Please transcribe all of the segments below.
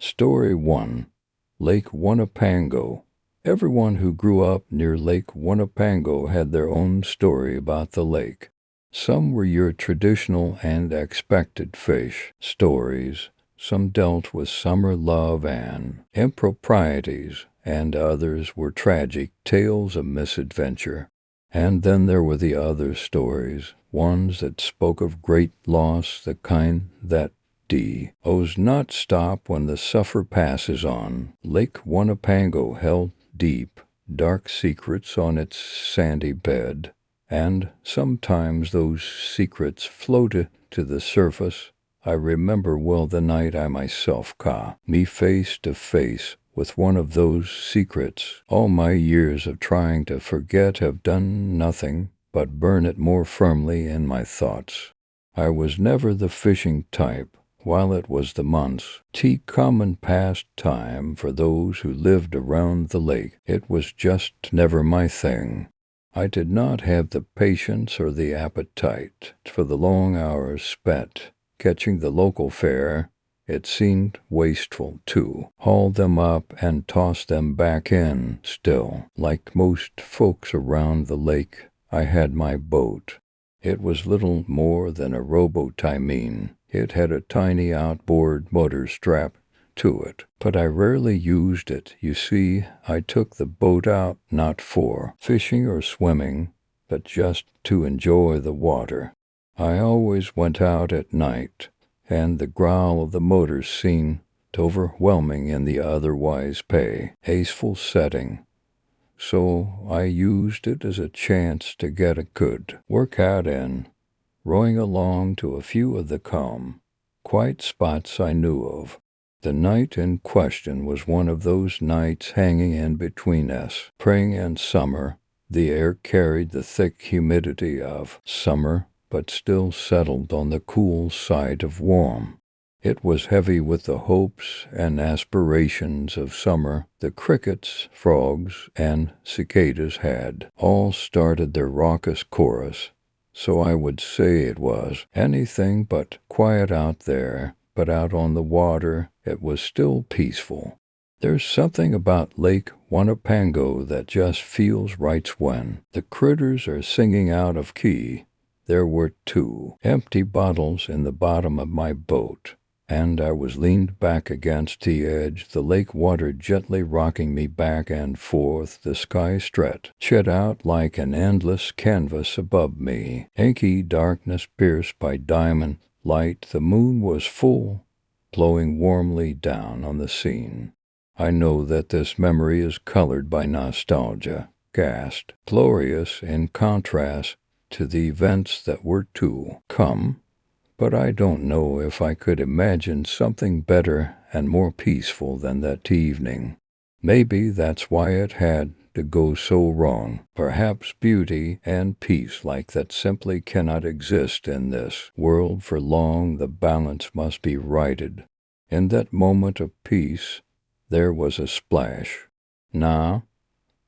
Story 1. Lake Winnepango. Everyone who grew up near Lake Winnepango had their own story about the lake. Some were your traditional and expected fish stories. Some dealt with summer love and improprieties, and others were tragic tales of misadventure. And then there were the other stories, ones that spoke of great loss, the kind that does not stop when the suffer passes on. Lake Winnepango held deep, dark secrets on its sandy bed, and sometimes those secrets floated to the surface. I remember well the night I myself caught me face to face with one of those secrets. All my years of trying to forget have done nothing but burn it more firmly in my thoughts. I was never the fishing type. While it was the month's common pastime for those who lived around the lake, it was just never my thing. I did not have the patience or the appetite for the long hours spent catching the local fare. It seemed wasteful to haul them up and toss them back in. Still, like most folks around the lake, I had my boat. It was little more than a rowboat, I mean. It had a tiny outboard motor strapped to it, but I rarely used it. You see, I took the boat out not for fishing or swimming, but just to enjoy the water. I always went out at night, and the growl of the motor seemed overwhelming in the otherwise peaceful setting. So I used it as a chance to get a good workout in, rowing along to a few of the calm, quiet spots I knew of. The night in question was one of those nights hanging in between spring and summer. The air carried the thick humidity of summer, but still settled on the cool side of warm. It was heavy with the hopes and aspirations of summer. The crickets, frogs, and cicadas had all started their raucous chorus, so I would say it was anything but quiet out there, but out on the water it was still peaceful. There's something about Lake Winnepango that just feels right when the critters are singing out of key. There were 2 empty bottles in the bottom of my boat, and I was leaned back against the edge, the lake water gently rocking me back and forth. The sky stretched out like an endless canvas above me, inky darkness pierced by diamond light. The moon was full, glowing warmly down on the scene. I know that this memory is colored by nostalgia, gassed, glorious in contrast to the events that were to come. But I don't know if I could imagine something better and more peaceful than that evening. Maybe that's why it had to go so wrong. Perhaps beauty and peace like that simply cannot exist in this world for long. The balance must be righted. In that moment of peace, there was a splash. Now,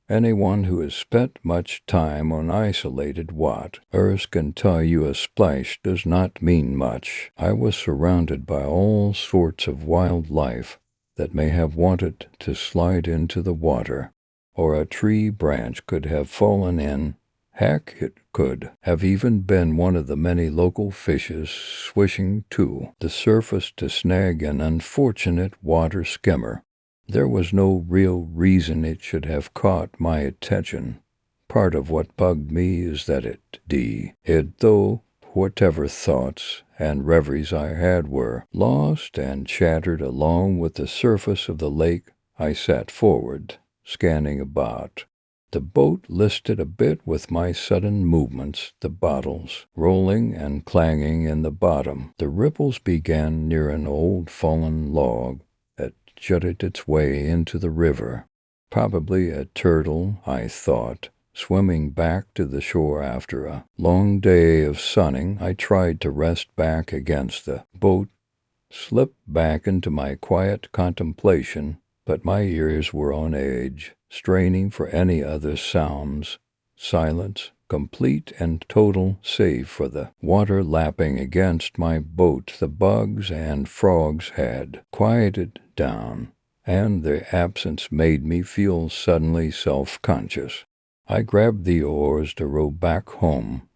anyone who has spent much time on isolated waters can tell you a splash does not mean much. I was surrounded by all sorts of wildlife that may have wanted to slide into the water, or a tree branch could have fallen in. Heck, it could have even been one of the many local fishes swishing to the surface to snag an unfortunate water skimmer. There was no real reason it should have caught my attention. Part of what bugged me is that it though whatever thoughts and reveries I had were lost and shattered along with the surface of the lake. I sat forward, scanning about. The boat listed a bit with my sudden movements, the bottles rolling and clanging in the bottom. The ripples began near an old fallen log that jutted its way into the river. Probably a turtle, I thought, swimming back to the shore after a long day of sunning. I tried to rest back against the boat, slipped back into my quiet contemplation, but my ears were on edge, straining for any other sounds. Silence, complete and total, save for the water lapping against my boat. The bugs and frogs had quieted down, and their absence made me feel suddenly self-conscious. I grabbed the oars to row back home,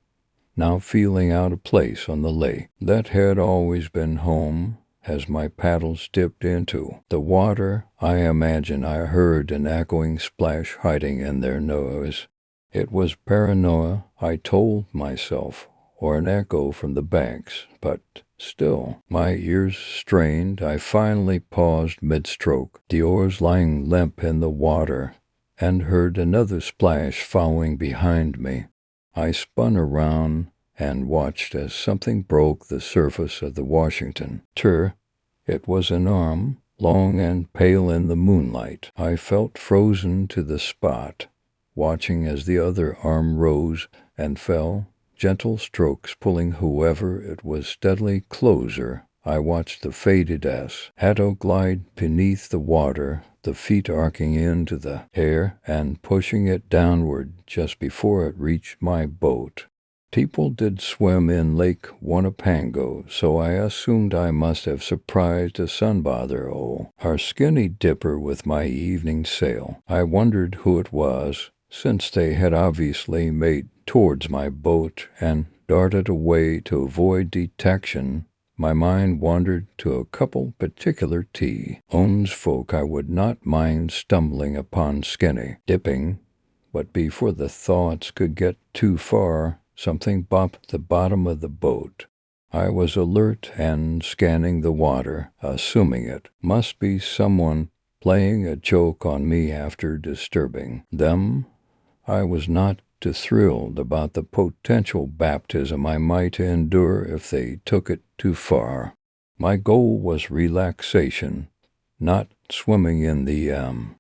now feeling out of place on the lake that had always been home. As my paddles dipped into the water, I imagine I heard an echoing splash hiding in their noise. It was paranoia, I told myself, or an echo from the banks, but still, my ears strained. I finally paused mid-stroke, the oars lying limp in the water, and heard another splash following behind me. I spun around and watched as something broke the surface of the Washington. It was an arm, long and pale in the moonlight. I felt frozen to the spot, watching as the other arm rose and fell, gentle strokes pulling whoever it was steadily closer. I watched the faded shadow glide beneath the water, the feet arcing into the air and pushing it downward just before it reached my boat. People did swim in Lake Winnepango, so I assumed I must have surprised a sunbather our skinny dipper with my evening sail. I wondered who it was, since they had obviously made towards my boat and darted away to avoid detection. My mind wandered to a couple particular T-Own's folk I would not mind stumbling upon skinny dipping, but before the thoughts could get too far, something bumped the bottom of the boat. I was alert and scanning the water, assuming it must be someone playing a joke on me after disturbing them. I was not too thrilled about the potential baptism I might endure if they took it too far. My goal was relaxation, not swimming in the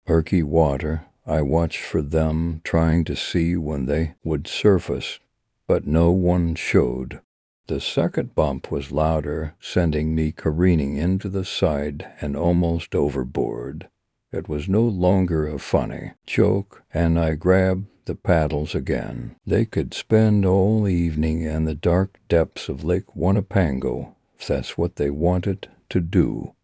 murky water. I watched for them, trying to see when they would surface, but no one showed. The second bump was louder, sending me careening into the side and almost overboard. It was no longer a funny joke, and I grabbed the paddles again. They could spend all evening in the dark depths of Lake Winnepango, if that's what they wanted to do.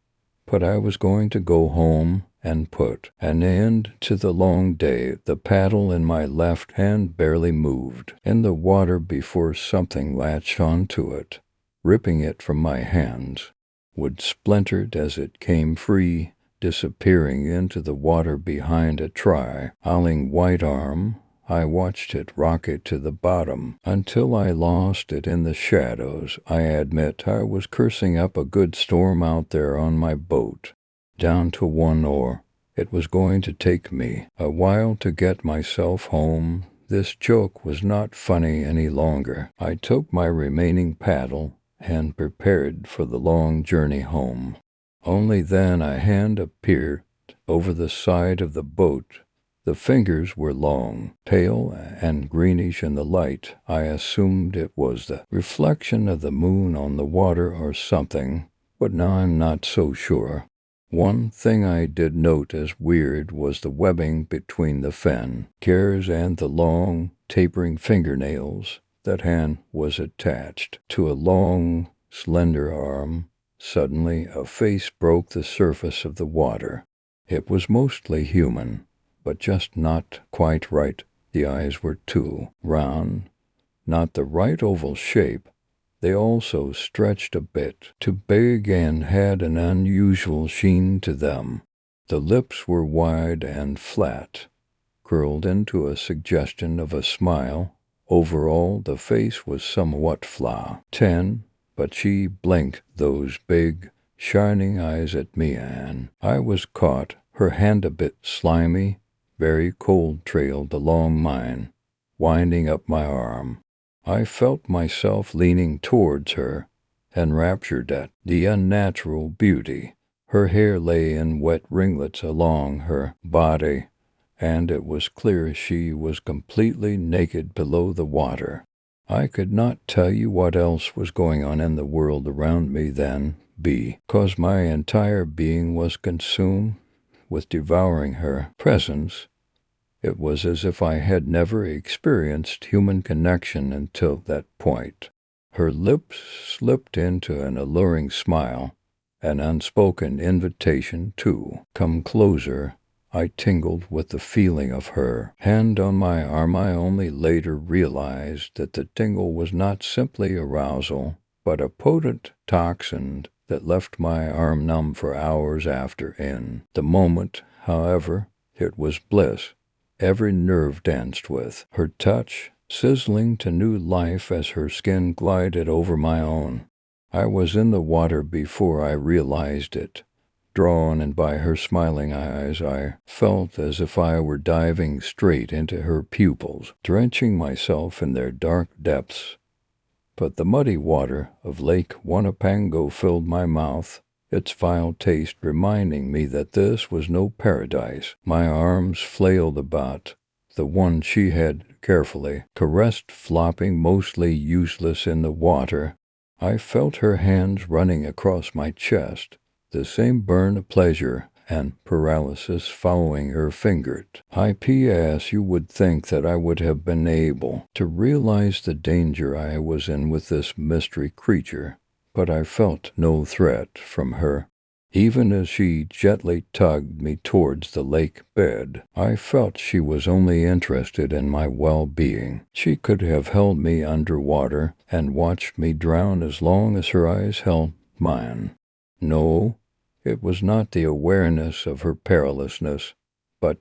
But I was going to go home and put an end to the long day. The paddle in my left hand barely moved in the water before something latched onto it, ripping it from my hands. Wood splintered as it came free, disappearing into the water behind a trailing white arm. I watched it rocket to the bottom until I lost it in the shadows. I admit I was cursing up a good storm out there on my boat, down to one oar. It was going to take me a while to get myself home. This joke was not funny any longer. I took my remaining paddle and prepared for the long journey home. Only then a hand appeared over the side of the boat. The fingers were long, pale, and greenish in the light. I assumed it was the reflection of the moon on the water or something, but now I'm not so sure. One thing I did note as weird was the webbing between the fingers and the long, tapering fingernails. That hand was attached to a long, slender arm. Suddenly, a face broke the surface of the water. It was mostly human, but just not quite right. The eyes were too round, not the right oval shape. They also stretched a bit too big and had an unusual sheen to them. The lips were wide and flat, curled into a suggestion of a smile. Overall, the face was somewhat flat, but she blinked those big, shining eyes at me, and I was caught. Her hand, a bit slimy, very cold, trailed along mine, winding up my arm. I felt myself leaning towards her, enraptured at the unnatural beauty. Her hair lay in wet ringlets along her body, and it was clear she was completely naked below the water. I could not tell you what else was going on in the world around me then, because my entire being was consumed with devouring her presence. It was as if I had never experienced human connection until that point. Her lips slipped into an alluring smile, an unspoken invitation to come closer. I tingled with the feeling of her hand on my arm. I only later realized that the tingle was not simply arousal, but a potent toxin that left my arm numb for hours after. In the moment, however, it was bliss. Every nerve danced with her touch, sizzling to new life as her skin glided over my own. I was in the water before I realized it. Drawn in by her smiling eyes, I felt as if I were diving straight into her pupils, drenching myself in their dark depths. But the muddy water of Lake Winnepango filled my mouth, its vile taste reminding me that this was no paradise. My arms flailed about the one she had carefully caressed, flopping mostly useless in the water. I felt her hands running across my chest, the same burn of pleasure and paralysis following her fingers. P.S. You would think that I would have been able to realize the danger I was in with this mystery creature, but I felt no threat from her. Even as she gently tugged me towards the lake bed, I felt she was only interested in my well-being. She could have held me underwater and watched me drown as long as her eyes held mine. No, it was not the awareness of her perilousness, but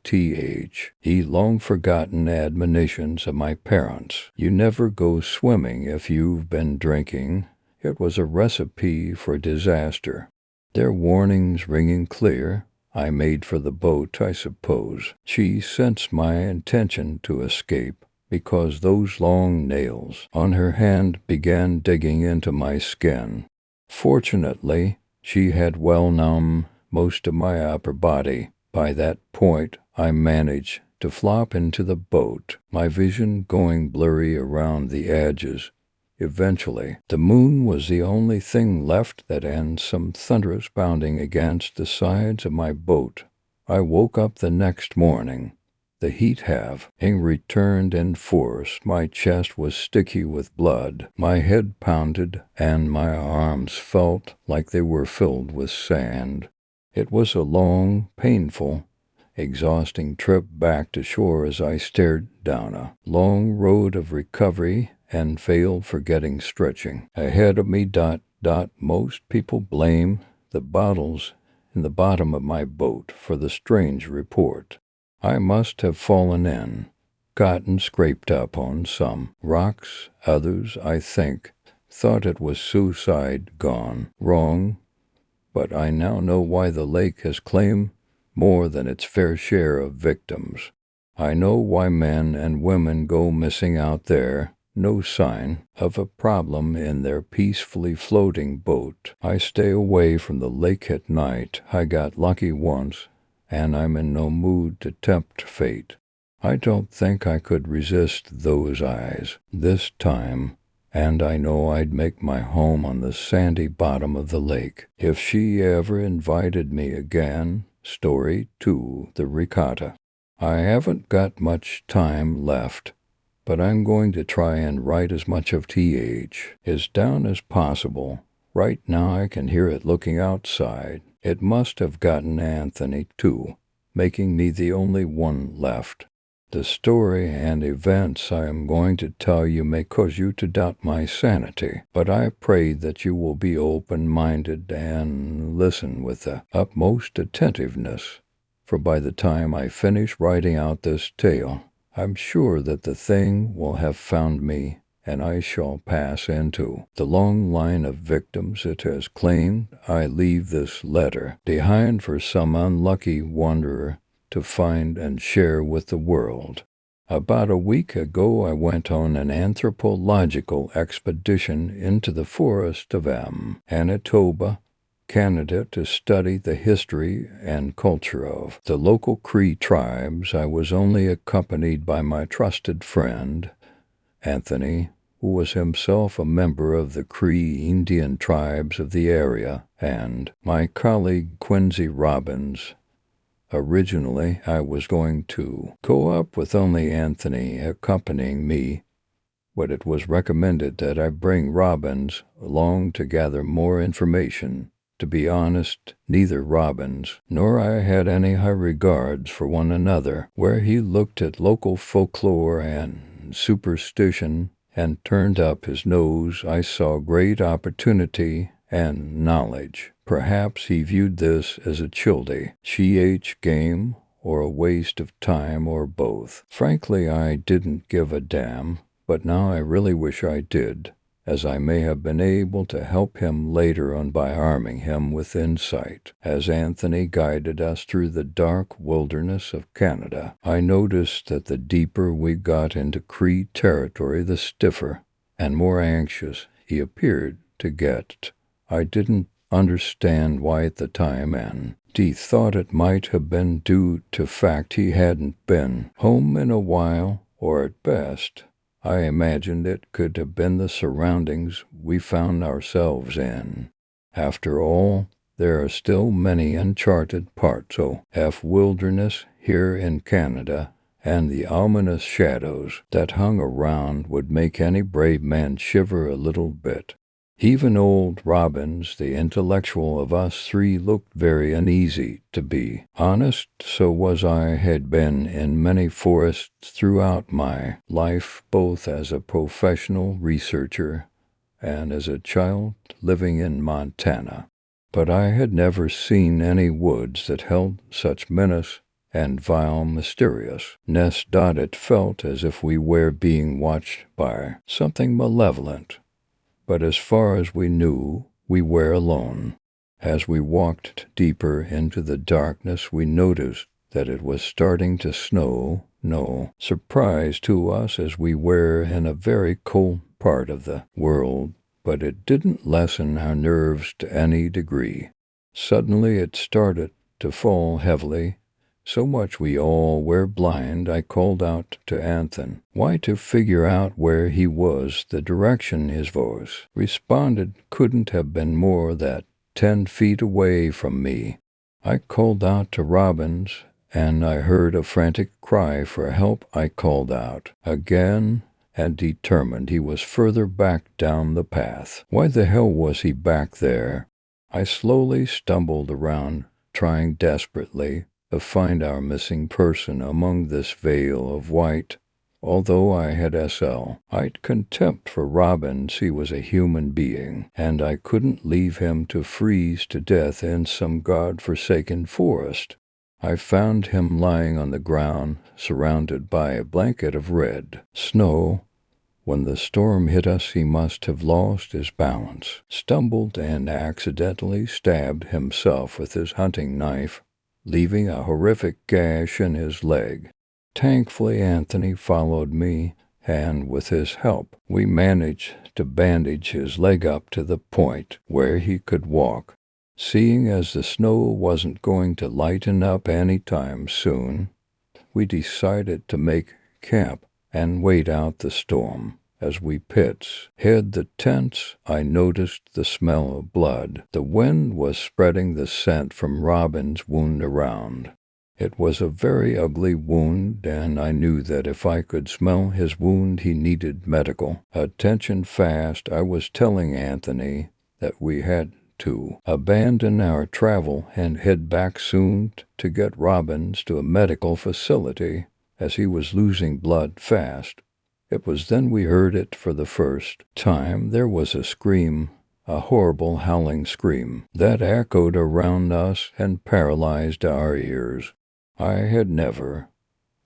long-forgotten admonitions of my parents. You never go swimming if you've been drinking. It was a recipe for disaster. Their warnings ringing clear, I made for the boat, I suppose. She sensed my intention to escape, because those long nails on her hand began digging into my skin. Fortunately, she had well numbed most of my upper body. By that point, I managed to flop into the boat, my vision going blurry around the edges. Eventually, the moon was the only thing left and some thunderous pounding against the sides of my boat. I woke up the next morning. The heat having returned in force, my chest was sticky with blood, my head pounded, and my arms felt like they were filled with sand. It was a long, painful, exhausting trip back to shore as I stared down a long road of recovery and failed forgetting stretching. Ahead of me, most people blame the bottles in the bottom of my boat for the strange report. I must have fallen in, gotten scraped up on some rocks. Others, I think, thought it was suicide gone wrong, but I now know why the lake has claimed more than its fair share of victims. I know why men and women go missing out there. No sign of a problem in their peacefully floating boat. I stay away from the lake at night. I got lucky once, and I'm in no mood to tempt fate. I don't think I could resist those eyes this time, and I know I'd make my home on the sandy bottom of the lake if she ever invited me again. Story 2, The Regatta. I haven't got much time left, but I'm going to try and write as much of as down as possible. Right now I can hear it looking outside. It must have gotten Anthony, too, making me the only one left. The story and events I am going to tell you may cause you to doubt my sanity, but I pray that you will be open-minded and listen with the utmost attentiveness, for by the time I finish writing out this tale, I'm sure that the thing will have found me, and I shall pass into the long line of victims it has claimed. I leave this letter behind for some unlucky wanderer to find and share with the world. About a week ago, I went on an anthropological expedition into the forest of Manitoba, Canada, to study the history and culture of the local Cree tribes. I was only accompanied by my trusted friend, Anthony, who was himself a member of the Cree Indian tribes of the area, and my colleague Quincy Robbins. Originally, I was going to go up with only Anthony accompanying me, but it was recommended that I bring Robbins along to gather more information. To be honest, neither Robbins nor I had any high regards for one another. Where he looked at local folklore and superstition and turned up his nose, I saw great opportunity and knowledge. Perhaps he viewed this as a childy game or a waste of time or both. Frankly, I didn't give a damn, but now I really wish I did, as I may have been able to help him later on by arming him with insight. As Anthony guided us through the dark wilderness of Canada, I noticed that the deeper we got into Cree territory, the stiffer and more anxious he appeared to get. I didn't understand why at the time, and he thought it might have been due to fact he hadn't been home in a while, or at best, I imagined it could have been the surroundings we found ourselves in. After all, there are still many uncharted parts of wilderness here in Canada, and the ominous shadows that hung around would make any brave man shiver a little bit. Even old Robbins, the intellectual of us three, looked very uneasy. To be honest, so was I had been in many forests throughout my life, both as a professional researcher and as a child living in Montana. But I had never seen any woods that held such menace and vile mysteriousness. It felt as if we were being watched by something malevolent. But as far as we knew, we were alone. As we walked deeper into the darkness, we noticed that it was starting to snow. No surprise to us, as we were in a very cold part of the world, but it didn't lessen our nerves to any degree. Suddenly it started to fall heavily, so much we all were blind. I called out to Anthony, why, to figure out where he was. The direction his voice responded couldn't have been more than 10 feet away from me. I called out to Robbins, and I heard a frantic cry for help. I called out again, and determined he was further back down the path. Why the hell was he back there? I slowly stumbled around, trying desperately to find our missing person among this veil of white. Although I had I'd contempt for Robbins. He was a human being, and I couldn't leave him to freeze to death in some god-forsaken forest. I found him lying on the ground, surrounded by a blanket of red snow. When the storm hit us, he must have lost his balance, stumbled, and accidentally stabbed himself with his hunting knife, leaving a horrific gash in his leg. Thankfully, Anthony followed me, and with his help, we managed to bandage his leg up to the point where he could walk. Seeing as the snow wasn't going to lighten up any time soon, we decided to make camp and wait out the storm. As we hid the tents, I noticed the smell of blood. The wind was spreading the scent from Robin's wound around. It was a very ugly wound, and I knew that if I could smell his wound, he needed medical attention fast. I was telling Anthony that we had to abandon our travel and head back soon to get Robbins to a medical facility, as he was losing blood fast. It was then we heard it for the first time. There was a scream, a horrible howling scream, that echoed around us and paralyzed our ears. I had never,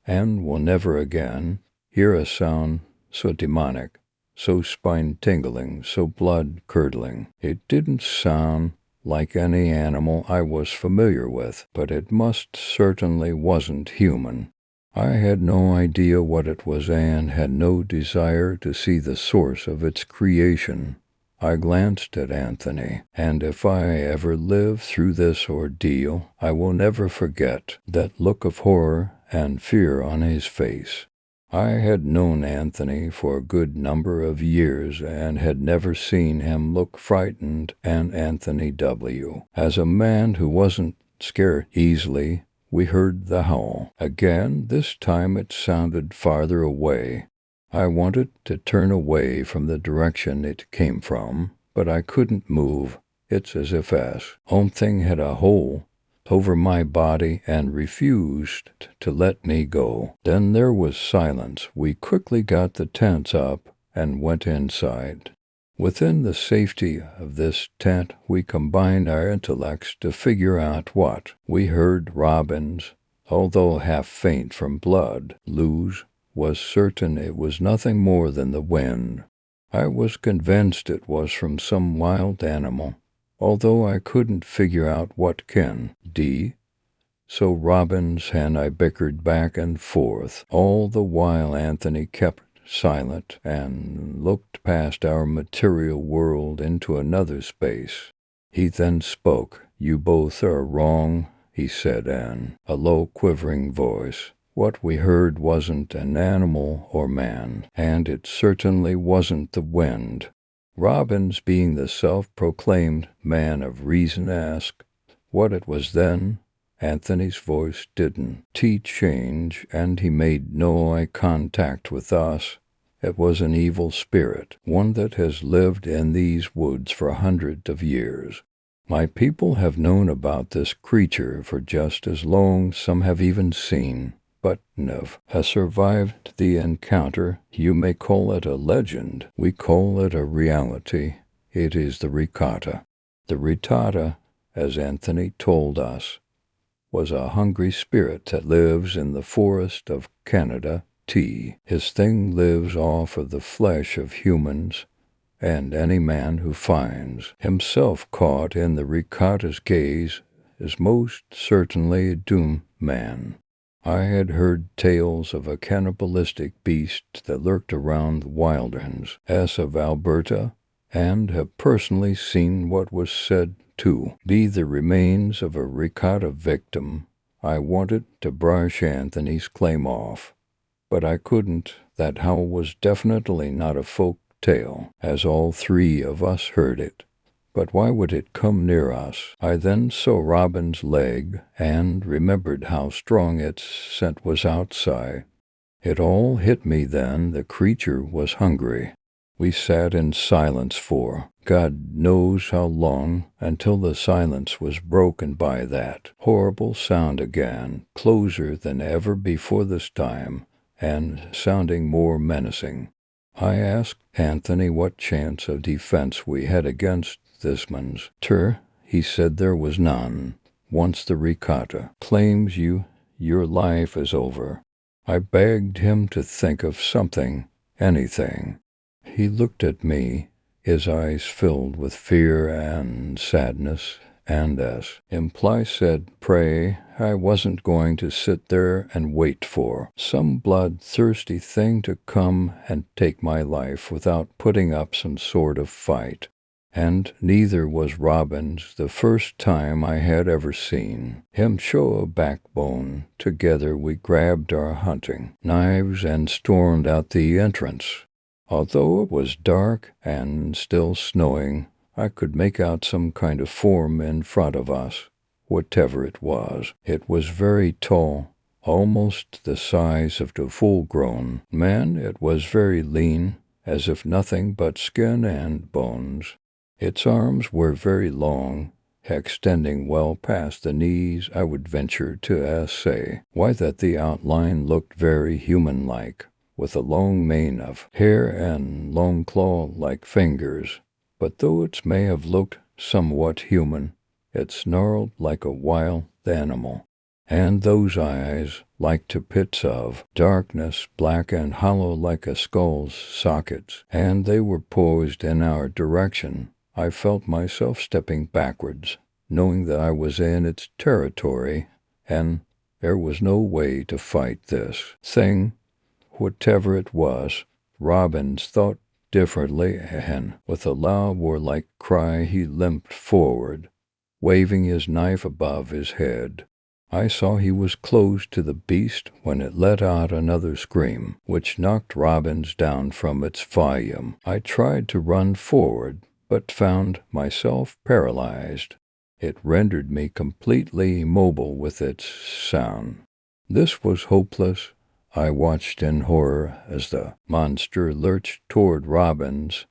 and will never again, hear a sound so demonic, so spine-tingling, so blood-curdling. It didn't sound like any animal I was familiar with, but it most certainly wasn't human. I had no idea what it was and had no desire to see the source of its creation. I glanced at Anthony, and if I ever live through this ordeal, I will never forget that look of horror and fear on his face. I had known Anthony for a good number of years and had never seen him look frightened, and Anthony W. As a man who wasn't scared easily, we heard the howl. Again, this time it sounded farther away. I wanted to turn away from the direction it came from, but I couldn't move. It's as if as own thing had a hold over my body and refused to let me go. Then there was silence. We quickly got the tents up and went inside. Within the safety of this tent, we combined our intellects to figure out what we heard. Robins, although half faint from blood, Luz was certain it was nothing more than the wind. I was convinced it was from some wild animal, although I couldn't figure out what kind. So Robins and I bickered back and forth. All the while Anthony kept silent and looked past our material world into another space. He then spoke. "You both are wrong," he said in a low, quivering voice. "What we heard wasn't an animal or man, and it certainly wasn't the wind." Robins, being the self-proclaimed man of reason, asked what it was then. Anthony's voice didn't change, and he made no eye contact with us. It was an evil spirit, one that has lived in these woods for hundreds of years. My people have known about this creature for just as long, some have even seen, but none has survived the encounter. You may call it a legend. We call it a reality. It is the Ricotta. The Ricotta, as Anthony told us, was a hungry spirit that lives in the forest of Canada. His thing lives off of the flesh of humans, and any man who finds himself caught in the Ricotta's gaze is most certainly a doomed man. I had heard tales of a cannibalistic beast that lurked around the wildlands of Alberta, and have personally seen what was said to be the remains of a Ricotta victim. I wanted to brush Anthony's claim off, but I couldn't. That howl was definitely not a folk tale, as all three of us heard it. But why would it come near us? I then saw Robin's leg and remembered how strong its scent was outside. It all hit me then. The creature was hungry. We sat in silence for God knows how long, until the silence was broken by that horrible sound again, closer than ever before this time, and sounding more menacing. I asked Anthony what chance of defense we had against this man's. He said there was none. Once the Ricotta claims you, your life is over. I begged him to think of something, anything. He looked at me, his eyes filled with fear and sadness, and as imply said, "Pray, I wasn't going to sit there and wait for some bloodthirsty thing to come and take my life without putting up some sort of fight." And neither was Robins the first time I had ever seen him show a backbone. Together we grabbed our hunting knives and stormed out the entrance. Although it was dark and still snowing, I could make out some kind of form in front of us. Whatever it was very tall, almost the size of the full-grown man. It was very lean, as if nothing but skin and bones. Its arms were very long, extending well past the knees. I would venture to say why that the outline looked very human-like, with a long mane of hair and long claw-like fingers. But though it may have looked somewhat human, it snarled like a wild animal. And those eyes, like to pits of darkness, black and hollow like a skull's sockets, and they were poised in our direction. I felt myself stepping backwards, knowing that I was in its territory, and there was no way to fight this thing. Whatever it was, Robins thought differently, and with a loud warlike cry he limped forward, waving his knife above his head. I saw he was close to the beast when it let out another scream, which knocked Robins down from its volume. I tried to run forward, but found myself paralyzed. It rendered me completely immobile with its sound. This was hopeless. I watched in horror as the monster lurched toward Robins,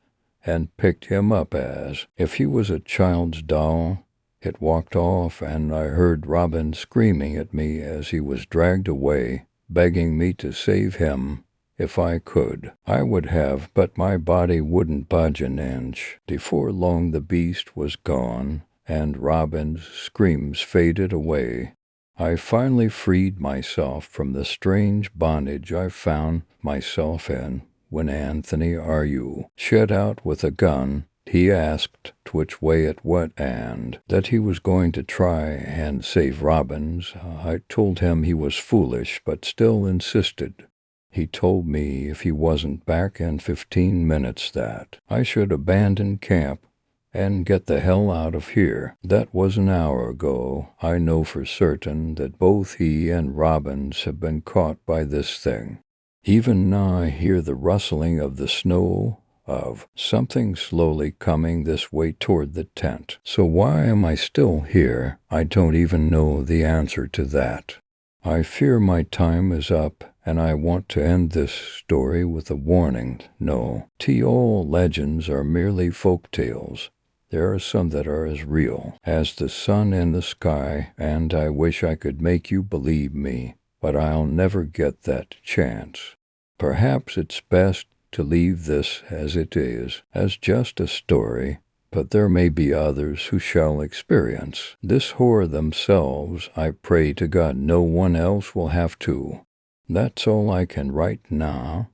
and picked him up as if he was a child's doll. It walked off, and I heard Robin screaming at me as he was dragged away, begging me to save him. If I could, I would have, but my body wouldn't budge an inch. Before long the beast was gone, and Robin's screams faded away. I finally freed myself from the strange bondage I found myself in when Anthony R.U. shed out with a gun. He asked which way it went and that he was going to try and save Robins. I told him he was foolish, but still insisted. He told me if he wasn't back in 15 minutes that I should abandon camp and get the hell out of here. That was an hour ago. I know for certain that both he and Robins have been caught by this thing. Even now I hear the rustling of the snow of something slowly coming this way toward the tent. So why am I still here? I don't even know the answer to that. I fear my time is up, and I want to end this story with a warning. No, all legends are merely folk tales. There are some that are as real as the sun in the sky, and I wish I could make you believe me, but I'll never get that chance. Perhaps it's best to leave this as it is, as just a story, but there may be others who shall experience this horror themselves. I pray to God no one else will have to. That's all I can write now.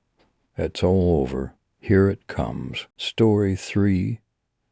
It's all over. Here it comes. Story 3.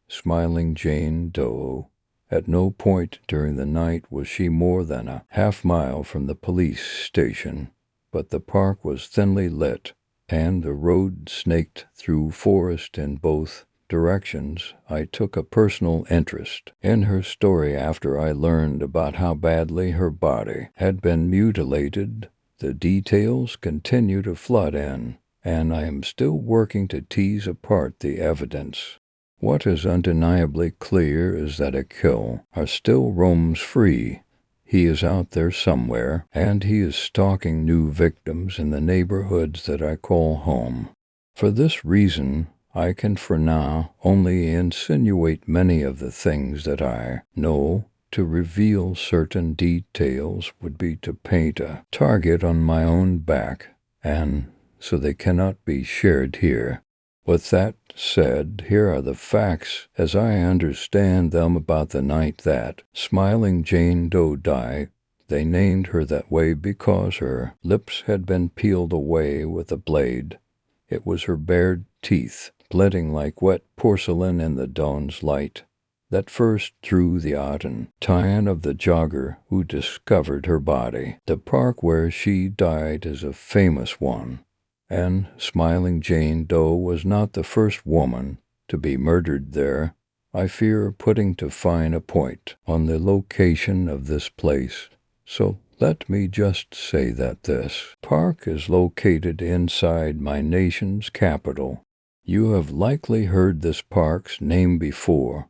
Smiling Jane Doe. At no point during the night was she more than a half-mile from the police station, but the park was thinly lit, and the road snaked through forest in both directions. I took a personal interest in her story after I learned about how badly her body had been mutilated. The details continue to flood in, and I am still working to tease apart the evidence. What is undeniably clear is that a killer still roams free. He is out there somewhere, and he is stalking new victims in the neighborhoods that I call home. For this reason, I can for now only insinuate many of the things that I know. To reveal certain details would be to paint a target on my own back, and so they cannot be shared here. With that said, here are the facts as I understand them about the night that Smiling Jane Doe died. They named her that way because her lips had been peeled away with a blade. It was her bared teeth, glinting like wet porcelain in the dawn's light, that first drew the attention of the jogger who discovered her body. The park where she died is a famous one, and Smiling Jane Doe was not the first woman to be murdered there. I fear putting too fine a point on the location of this place, so let me just say that this park is located inside my nation's capital. You have likely heard this park's name before.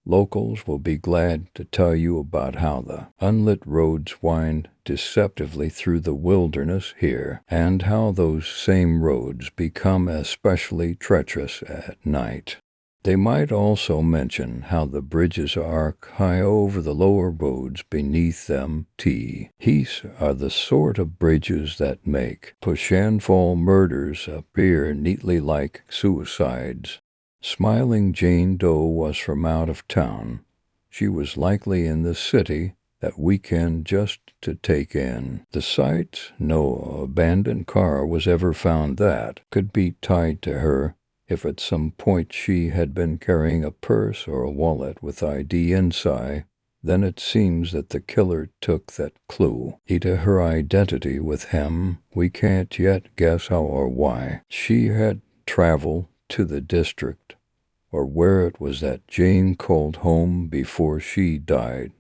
Locals will be glad to tell you about how the unlit roads wind deceptively through the wilderness here, and how those same roads become especially treacherous at night. They might also mention how the bridges arc high over the lower roads beneath them. These are the sort of bridges that make push and fall murders appear neatly like suicides. Smiling Jane Doe was from out of town. She was likely in the city that weekend just to take in the sights. No abandoned car was ever found that could be tied to her. If at some point she had been carrying a purse or a wallet with ID inside, then it seems that the killer took that clue to her identity with him. We can't yet guess how or why she had traveled to the district, or where it was that Jane called home before she died.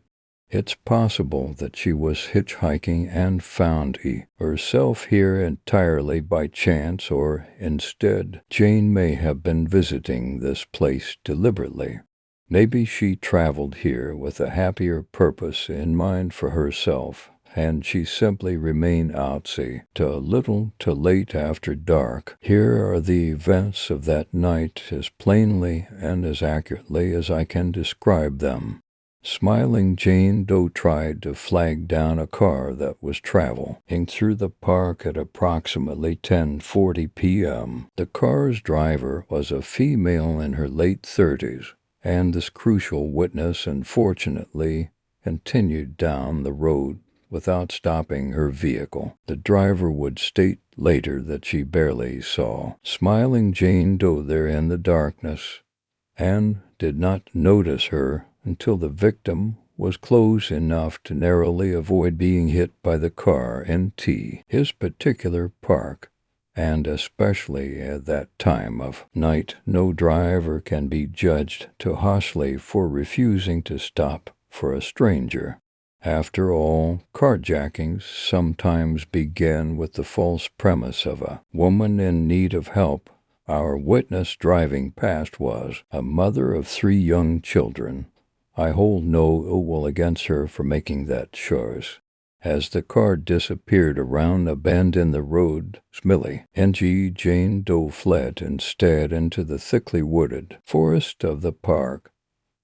It's possible that she was hitchhiking and found herself here entirely by chance, or instead, Jane may have been visiting this place deliberately. Maybe she traveled here with a happier purpose in mind for herself and she simply remained outside till a little too late after dark. Here are the events of that night as plainly and as accurately as I can describe them. Smiling Jane Doe tried to flag down a car that was traveling through the park at approximately 10:40 p.m. The car's driver was a female in her late 30s, and this crucial witness unfortunately continued down the road without stopping her vehicle. The driver would state later that she barely saw Smiling Jane Doe there in the darkness and did not notice her until the victim was close enough to narrowly avoid being hit by the car in his particular park. And especially at that time of night, no driver can be judged too harshly for refusing to stop for a stranger. After all, carjackings sometimes begin with the false premise of a woman in need of help. Our witness driving past was a mother of 3 young children. I hold no ill will against her for making that choice. As the car disappeared around a bend in the road, Jane Doe fled instead into the thickly wooded forest of the park.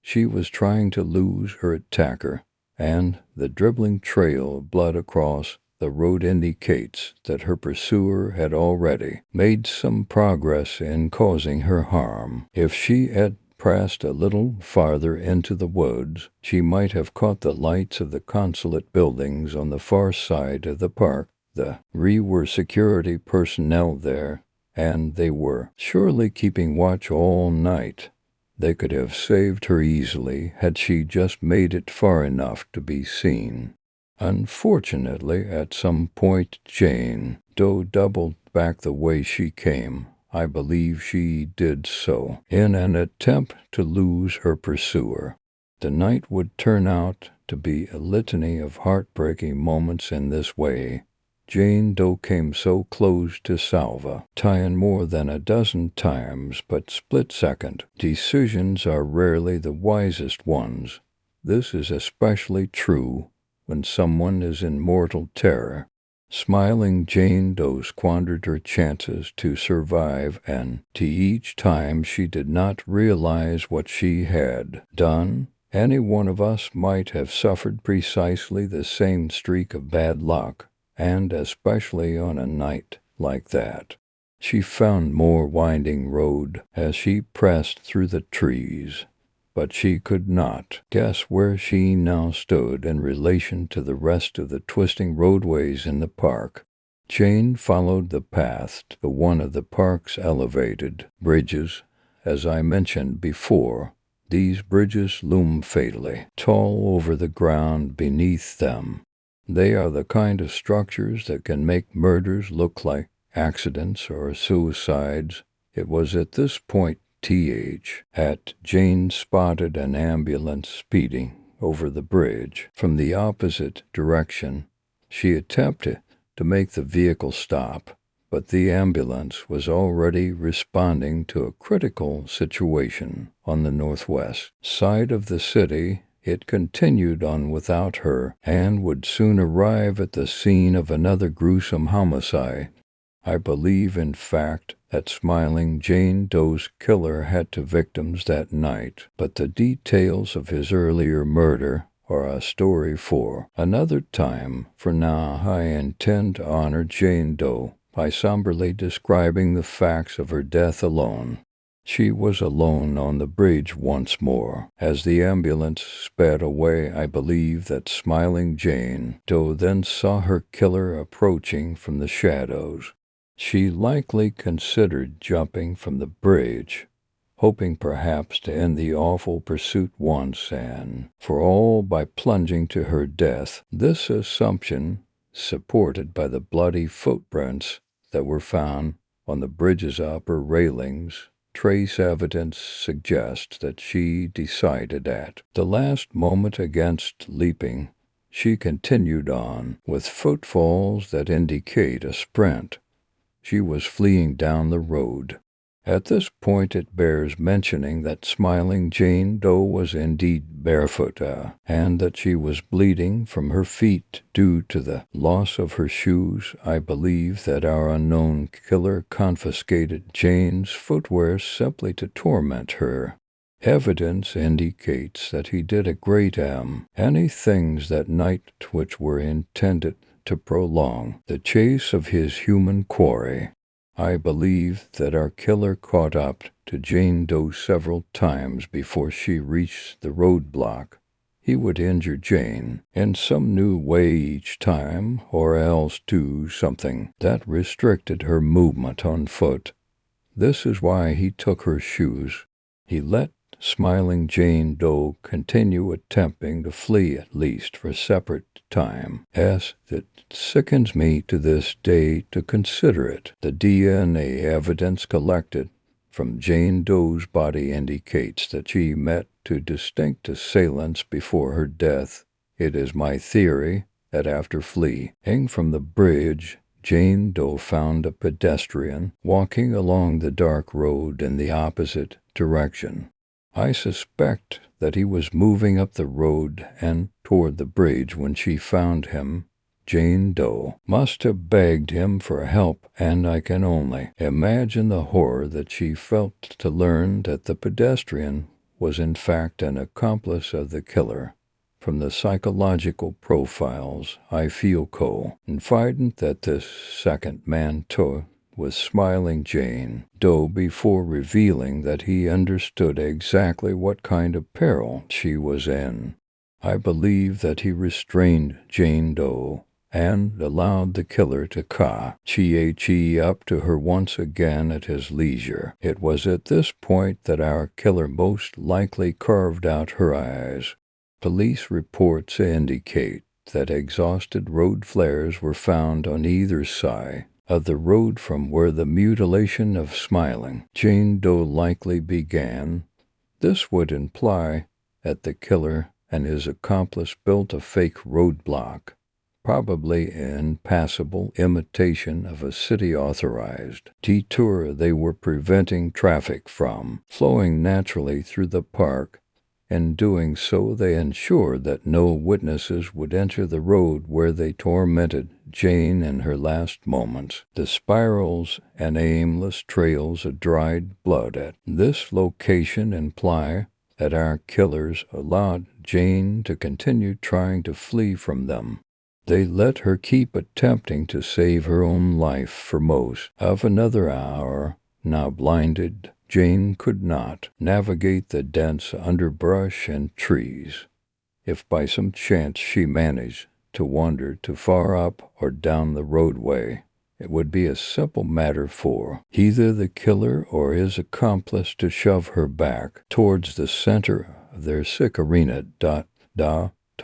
She was trying to lose her attacker, and the dribbling trail of blood across the road indicates that her pursuer had already made some progress in causing her harm. If she had pressed a little farther into the woods, she might have caught the lights of the consulate buildings on the far side of the park. The were security personnel there, and they were surely keeping watch all night. They could have saved her easily had she just made it far enough to be seen. Unfortunately, at some point Jane Doe doubled back the way she came. I believe she did so in an attempt to lose her pursuer. The night would turn out to be a litany of heartbreaking moments in this way. Jane Doe came so close to Salva, tying more than a dozen times, but split-second decisions are rarely the wisest ones. This is especially true when someone is in mortal terror. Smiling Jane Doe squandered her chances to survive, and each time she did not realize what she had done. Any one of us might have suffered precisely the same streak of bad luck, and especially on a night like that. She found more winding road as she pressed through the trees, but she could not guess where she now stood in relation to the rest of the twisting roadways in the park. Jane followed the path to one of the park's elevated bridges. As I mentioned before, these bridges loom fatally tall over the ground beneath them. They are the kind of structures that can make murders look like accidents or suicides. It was at this point Jane spotted an ambulance speeding over the bridge from the opposite direction. She attempted to make the vehicle stop, but the ambulance was already responding to a critical situation on the northwest side of the city. It continued on without her and would soon arrive at the scene of another gruesome homicide. I believe, in fact, that Smiling Jane Doe's killer had 2 victims that night, but the details of his earlier murder are a story for another time. For now, I intend to honor Jane Doe by somberly describing the facts of her death alone. She was alone on the bridge once more. As the ambulance sped away, I believe that Smiling Jane Doe then saw her killer approaching from the shadows. She likely considered jumping from the bridge, hoping perhaps to end the awful pursuit once and for all by plunging to her death. This assumption, supported by the bloody footprints that were found on the bridge's upper railings, trace evidence suggests that she decided at the last moment against leaping. She continued on with footfalls that indicate a sprint. She was fleeing down the road, At this point it bears mentioning that smiling Jane Doe was indeed barefoot, and that she was bleeding from her feet due to the loss of her shoes. I believe that our unknown killer confiscated Jane's footwear simply to torment her. Evidence indicates that he did a great any things that night which were intended to prolong the chase of his human quarry. I believe that our killer caught up to Jane Doe several times before she reached the roadblock. He would injure Jane in some new way each time, or else do something that restricted her movement on foot. This is why he took her shoes. He let smiling Jane Doe continue attempting to flee at least for separate time, as it sickens me to this day to consider it. The DNA evidence collected from Jane Doe's body indicates that she met two distinct assailants before her death. It is my theory that after fleeing from the bridge, Jane Doe found a pedestrian walking along the dark road in the opposite direction. I suspect that he was moving up the road and toward the bridge when she found him. Jane Doe must have begged him for help, and I can only imagine the horror that she felt to learn that the pedestrian was in fact an accomplice of the killer. From the psychological profiles, I feel confident that this second man was smiling Jane Doe before revealing that he understood exactly what kind of peril she was in. I believe that he restrained Jane Doe and allowed the killer to chi up to her once again at his leisure. It was at this point that our killer most likely carved out her eyes. Police reports indicate that exhausted road flares were found on either side of the road from where the mutilation of smiling Jane Doe likely began. This would imply that the killer and his accomplice built a fake roadblock, probably in passable imitation of a city-authorized detour they were preventing traffic from flowing naturally through the park. In doing so, they ensured that no witnesses would enter the road where they tormented Jane in her last moments. The spirals and aimless trails of dried blood at this location imply that our killers allowed Jane to continue trying to flee from them. They let her keep attempting to save her own life for most of another hour. Now blinded, Jane could not navigate the dense underbrush and trees. If by some chance she managed to wander too far up or down the roadway, it would be a simple matter for either the killer or his accomplice to shove her back towards the center of their sick arena.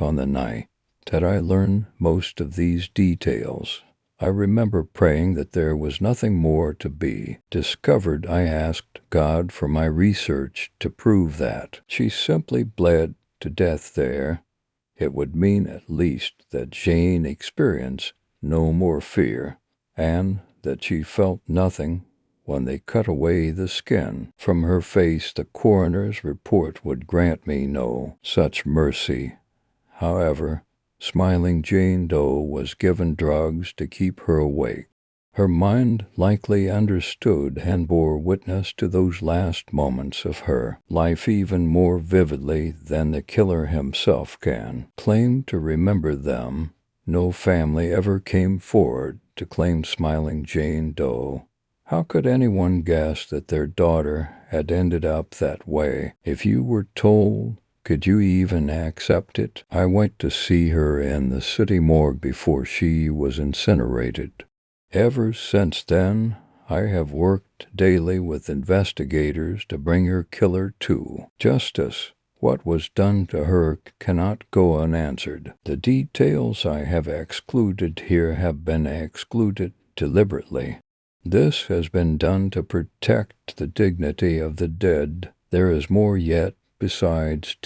On the night that I learned most of these details, I remember praying that there was nothing more to be discovered. I asked God for my research to prove that she simply bled to death there. It would mean at least that Jane experienced no more fear, and that she felt nothing when they cut away the skin from her face. The coroner's report would grant me no such mercy. However, smiling Jane Doe was given drugs to keep her awake. Her mind likely understood and bore witness to those last moments of her life even more vividly than the killer himself can claim to remember them. No family ever came forward to claim smiling Jane Doe. How could anyone guess that their daughter had ended up that way? If you were told, could you even accept it? I went to see her in the city morgue before she was incinerated. Ever since then, I have worked daily with investigators to bring her killer to justice. What was done to her cannot go unanswered. The details I have excluded here have been excluded deliberately. This has been done to protect the dignity of the dead. There is more yet besides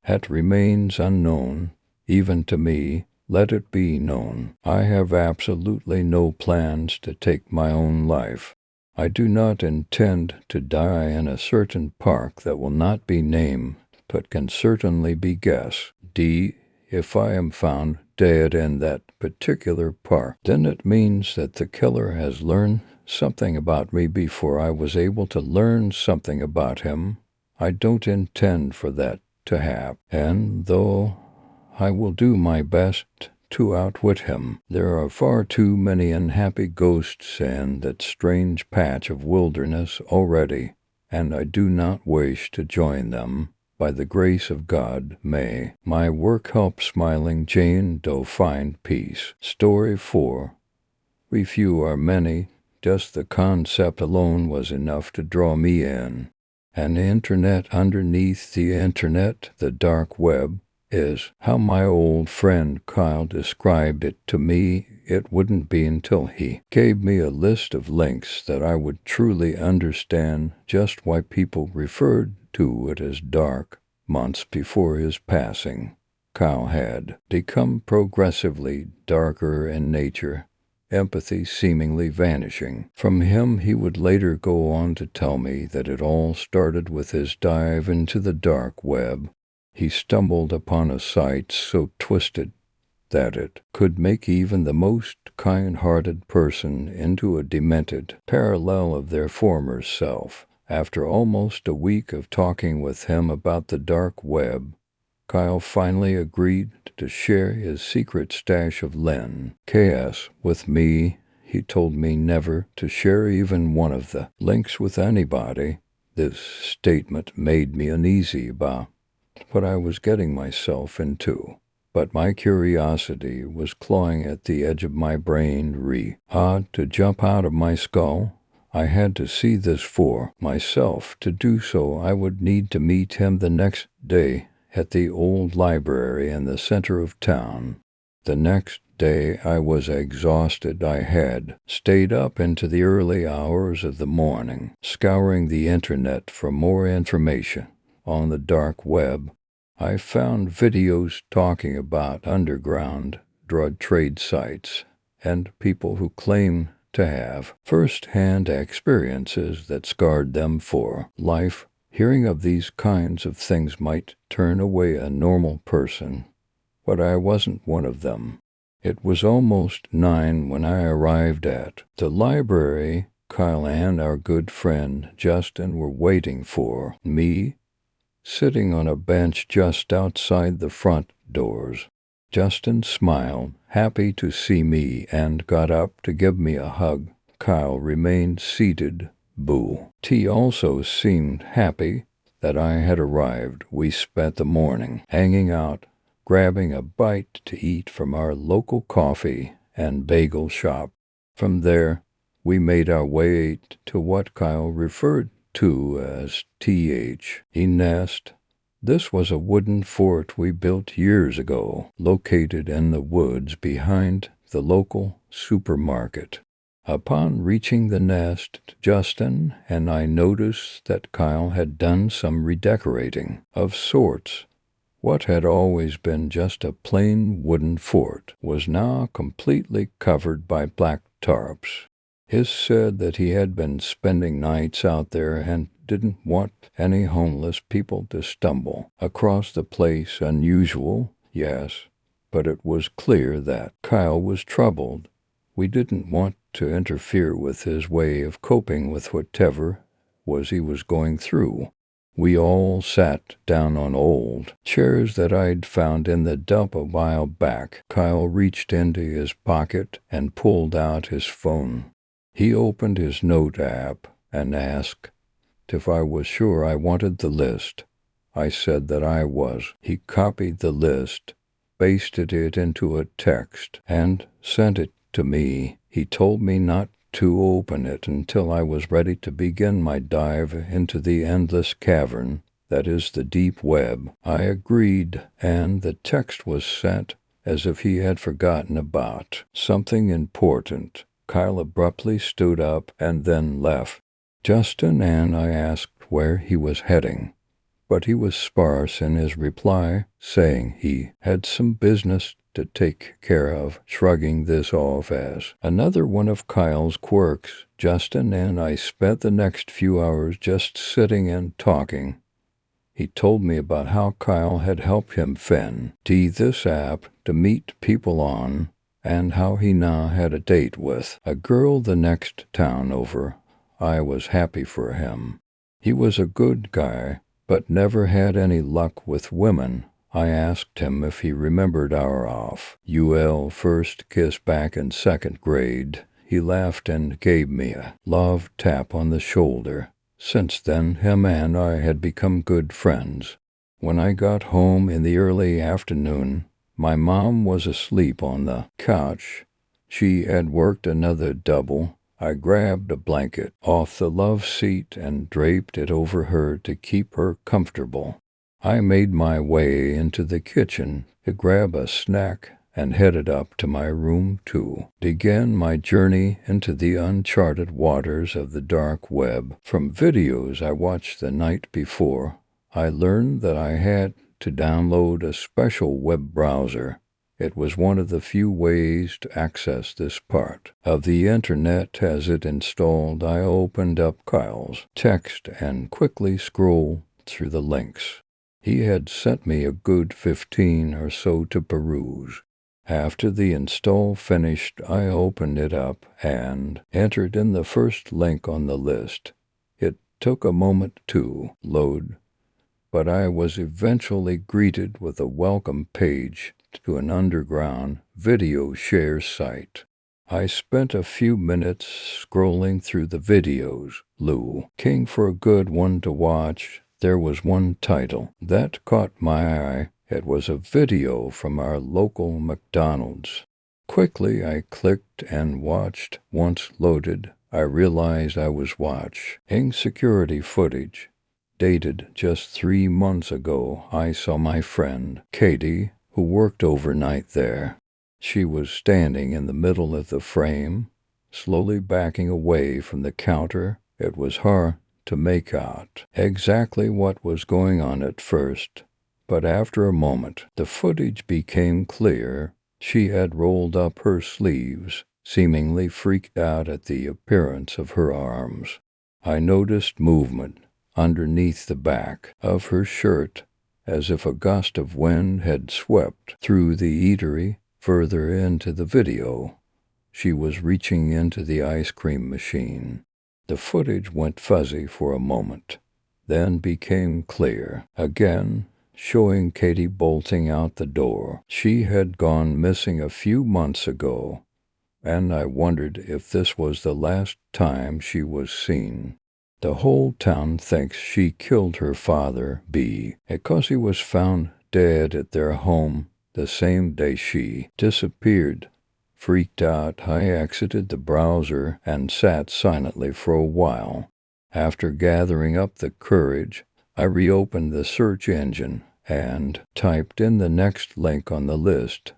that remains unknown, even to me. Let it be known, I have absolutely no plans to take my own life. I do not intend to die in a certain park that will not be named, but can certainly be guessed. D. If I am found dead in that particular park, then it means that the killer has learned something about me before I was able to learn something about him. I don't intend for that to happen, and though I will do my best to outwit him, there are far too many unhappy ghosts in that strange patch of wilderness already, and I do not wish to join them. By the grace of God, may my work help smiling Jane Doe find peace. Story 4. We few are many. Just the concept alone was enough to draw me in. An internet underneath the internet, the dark web, is how my old friend Kyle described it to me. It wouldn't be until he gave me a list of links that I would truly understand just why people referred to it as dark. Months before his passing, Kyle had become progressively darker in nature, empathy seemingly vanishing. From him he would later go on to tell me that it all started with his dive into the dark web. He stumbled upon a site so twisted that it could make even the most kind-hearted person into a demented parallel of their former self. After almost a week of talking with him about the dark web, Kyle finally agreed to share his secret stash of Len KS with me. He told me never to share even one of the links with anybody. This statement made me uneasy about what I was getting myself into, but my curiosity was clawing at the edge of my brain. To jump out of my skull. I had to see this for myself. To do so, I would need to meet him the next day at the old library in the center of town. The next day I was exhausted. I had stayed up into the early hours of the morning, scouring the internet for more information on the dark web. I found videos talking about underground drug trade sites and people who claim to have first-hand experiences that scarred them for life. Hearing of these kinds of things might turn away a normal person, but I wasn't one of them. It was almost 9 when I arrived at the library. Kyle and our good friend Justin were waiting for me, sitting on a bench just outside the front doors. Justin smiled, happy to see me, and got up to give me a hug. Kyle remained seated. T also seemed happy that I had arrived. We spent the morning hanging out, grabbing a bite to eat from our local coffee and bagel shop. From there, we made our way to what Kyle referred to as THE Nest. This was a wooden fort we built years ago, located in the woods behind the local supermarket. Upon reaching the nest, Justin and I noticed that Kyle had done some redecorating of sorts. What had always been just a plain wooden fort was now completely covered by black tarps. He said that he had been spending nights out there and didn't want any homeless people to stumble across the place. Unusual, yes, but it was clear that Kyle was troubled. We didn't want to interfere with his way of coping with whatever he was going through. We all sat down on old chairs that I'd found in the dump a while back. Kyle reached into his pocket and pulled out his phone. He opened his note app and asked if I was sure I wanted the list. I said that I was. He copied the list, pasted it into a text, and sent it to me. He told me not to open it until I was ready to begin my dive into the endless cavern that is the deep web. I agreed, and the text was sent as if he had forgotten about something important. Kyle abruptly stood up and then left. Justin and I asked where he was heading, but he was sparse in his reply, saying he had some business to take care of, shrugging this off as another one of Kyle's quirks. Justin and I spent the next few hours just sitting and talking. He told me about how Kyle had helped him find this app to meet people on, and how he now had a date with a girl the next town over. I was happy for him. He was a good guy, but never had any luck with women. I asked him if he remembered our UL first kiss back in second grade. He laughed and gave me a love tap on the shoulder. Since then, him and I had become good friends. When I got home in the early afternoon, my mom was asleep on the couch. She had worked another double. I grabbed a blanket off the love seat and draped it over her to keep her comfortable. I made my way into the kitchen to grab a snack and headed up to my room to begin my journey into the uncharted waters of the dark web. From videos I watched the night before, I learned that I had to download a special web browser. It was one of the few ways to access this part of the internet. As it installed, I opened up Kyle's text and quickly scrolled through the links. He had sent me a good 15 or so to peruse. After the install finished, I opened it up and entered in the first link on the list. It took a moment to load, but I was eventually greeted with a welcome page to an underground video share site. I spent a few minutes scrolling through the videos, looking for a good one to watch. There was one title that caught my eye. It was a video from our local McDonald's. Quickly I clicked and watched. Once loaded, I realized I was watching security footage. Dated just 3 months ago, I saw my friend, Katie, who worked overnight there. She was standing in the middle of the frame, slowly backing away from the counter. It was hard to make out exactly what was going on at first, but after a moment, the footage became clear. She had rolled up her sleeves, seemingly freaked out at the appearance of her arms. I noticed movement underneath the back of her shirt, as if a gust of wind had swept through the eatery. Further into the video, she was reaching into the ice cream machine. The footage went fuzzy for a moment, then became clear again, showing Katie bolting out the door. She had gone missing a few months ago, and I wondered if this was the last time she was seen. The whole town thinks she killed her father, because he was found dead at their home the same day she disappeared. Freaked out, I exited the browser and sat silently for a while. After gathering up the courage, I reopened the search engine and typed in the next link on the list.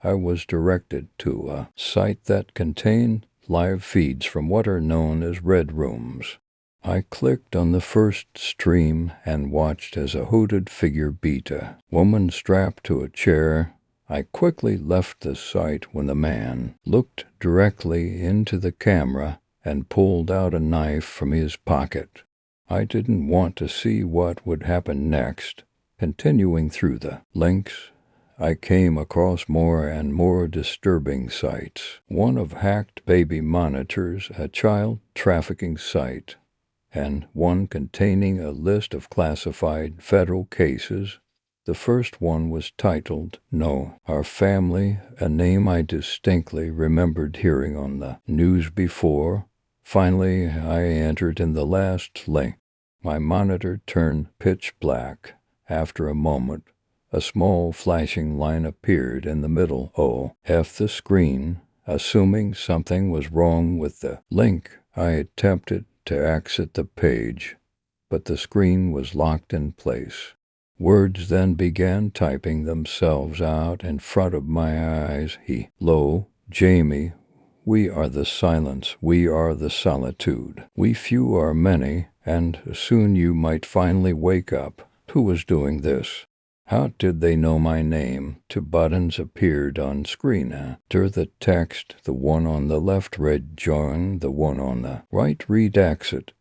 I was directed to a site that contained live feeds from what are known as red rooms. I clicked on the first stream and watched as a hooded figure beat a woman strapped to a chair. I quickly left the site when the man looked directly into the camera and pulled out a knife from his pocket. I didn't want to see what would happen next. Continuing through the links, I came across more and more disturbing sites. One of hacked baby monitors, a child trafficking site, and one containing a list of classified federal cases. The first one was titled, "No, Our Family," a name I distinctly remembered hearing on the news before. Finally, I entered in the last link. My monitor turned pitch black. After a moment, a small flashing line appeared in the middle of the screen. Assuming something was wrong with the link, I attempted to exit the page, but the screen was locked in place. Words then began typing themselves out in front of my eyes. Hello, Jamie. We are the silence. We are the solitude. We few are many, and soon you might finally wake up. Who was doing this? How did they know my name? Two buttons appeared on screen. After the text, the one on the left read join, the one on the right read exit.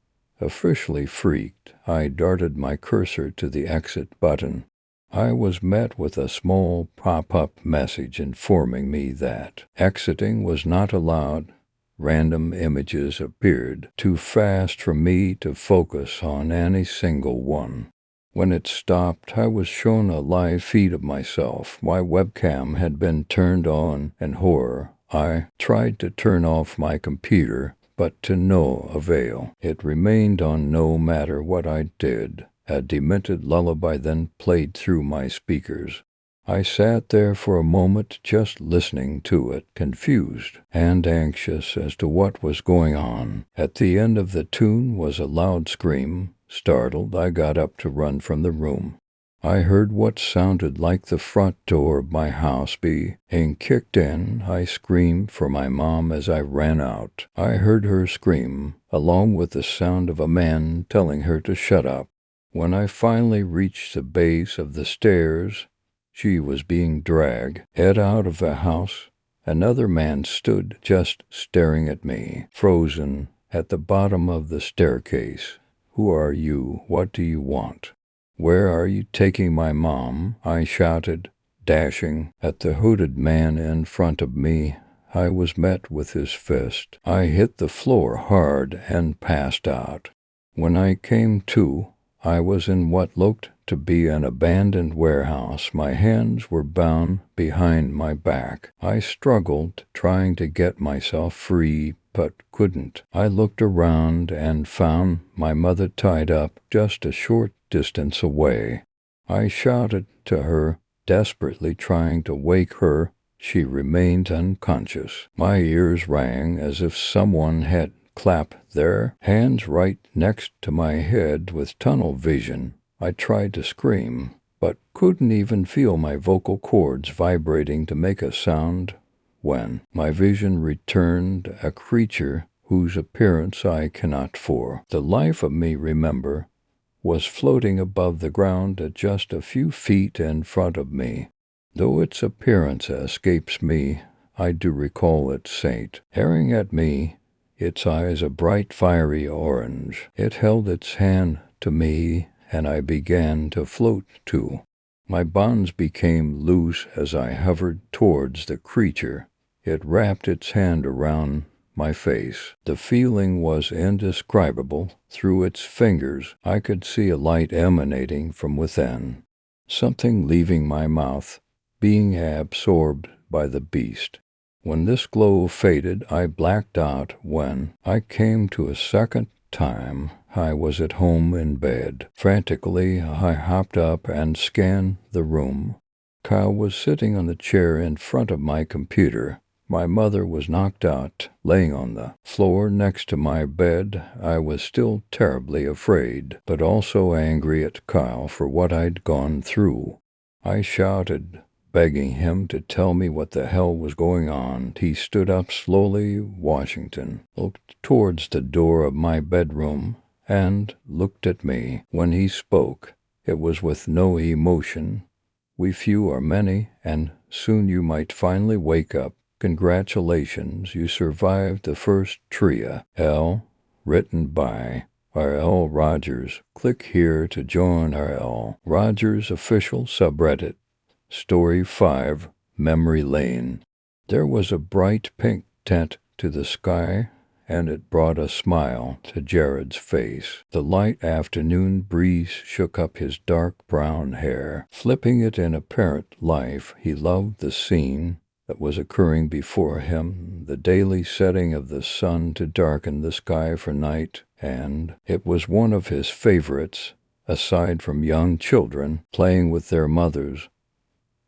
Officially freaked, I darted my cursor to the exit button. I was met with a small pop-up message informing me that exiting was not allowed. Random images appeared, too fast for me to focus on any single one. When it stopped, I was shown a live feed of myself. My webcam had been turned on, and horror. I tried to turn off my computer, but to no avail. It remained on no matter what I did. A demented lullaby then played through my speakers. I sat there for a moment just listening to it, confused and anxious as to what was going on. At the end of the tune was a loud scream. Startled, I got up to run from the room. I heard what sounded like the front door of my house being kicked in. I screamed for my mom as I ran out. I heard her scream, along with the sound of a man telling her to shut up. When I finally reached the base of the stairs, she was being dragged out of the house. Another man stood just staring at me, frozen, at the bottom of the staircase. Who are you? What do you want? Where are you taking my mom? I shouted, dashing at the hooded man in front of me. I was met with his fist. I hit the floor hard and passed out. When I came to, I was in what looked to be an abandoned warehouse. My hands were bound behind my back. I struggled, trying to get myself free, but couldn't. I looked around and found my mother tied up just a short distance away. I shouted to her, desperately trying to wake her. She remained unconscious. My ears rang as if someone had clapped their hands right next to my head with tunnel vision. I tried to scream, but couldn't even feel my vocal cords vibrating to make a sound. When my vision returned, a creature whose appearance I cannot for the life of me remember, was floating above the ground at just a few feet in front of me. Though its appearance escapes me, I do recall it staring at me, its eyes a bright fiery orange. It held its hand to me, and I began to float too. My bonds became loose as I hovered towards the creature. It wrapped its hand around my face. The feeling was indescribable. Through its fingers, I could see a light emanating from within, something leaving my mouth, being absorbed by the beast. When this glow faded, I blacked out. When I came to a second time, I was at home in bed. Frantically, I hopped up and scanned the room. Kyle was sitting on the chair in front of my computer. My mother was knocked out, laying on the floor next to my bed. I was still terribly afraid, but also angry at Kyle for what I'd gone through. I shouted, begging him to tell me what the hell was going on. He stood up slowly. Washington looked towards the door of my bedroom and looked at me. When he spoke, it was with no emotion. We few are many, and soon you might finally wake up. Congratulations, you survived the first tria. L. Written by R.L. Rogers. Click here to join R.L. Rogers' official subreddit. Story 5, Memory Lane. There was a bright pink tint to the sky, and it brought a smile to Jared's face. The light afternoon breeze shook up his dark brown hair, flipping it in apparent life. He loved the scene that was occurring before him, the daily setting of the sun to darken the sky for night, and it was one of his favorites, aside from young children playing with their mothers,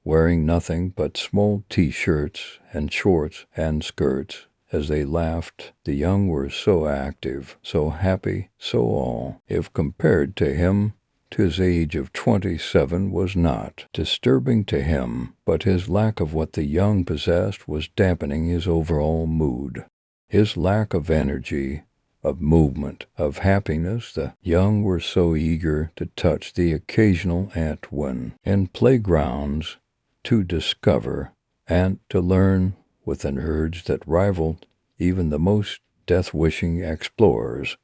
wearing nothing but small T-shirts and shorts and skirts. As they laughed, the young were so active, so happy, so all. If compared to him, his age of 27 was not disturbing to him, but his lack of what the young possessed was dampening his overall mood. His lack of energy of movement, of happiness. The young were so eager to touch the occasional ant when in playgrounds, to discover and to learn with an urge that rivaled even the most death-wishing explorers.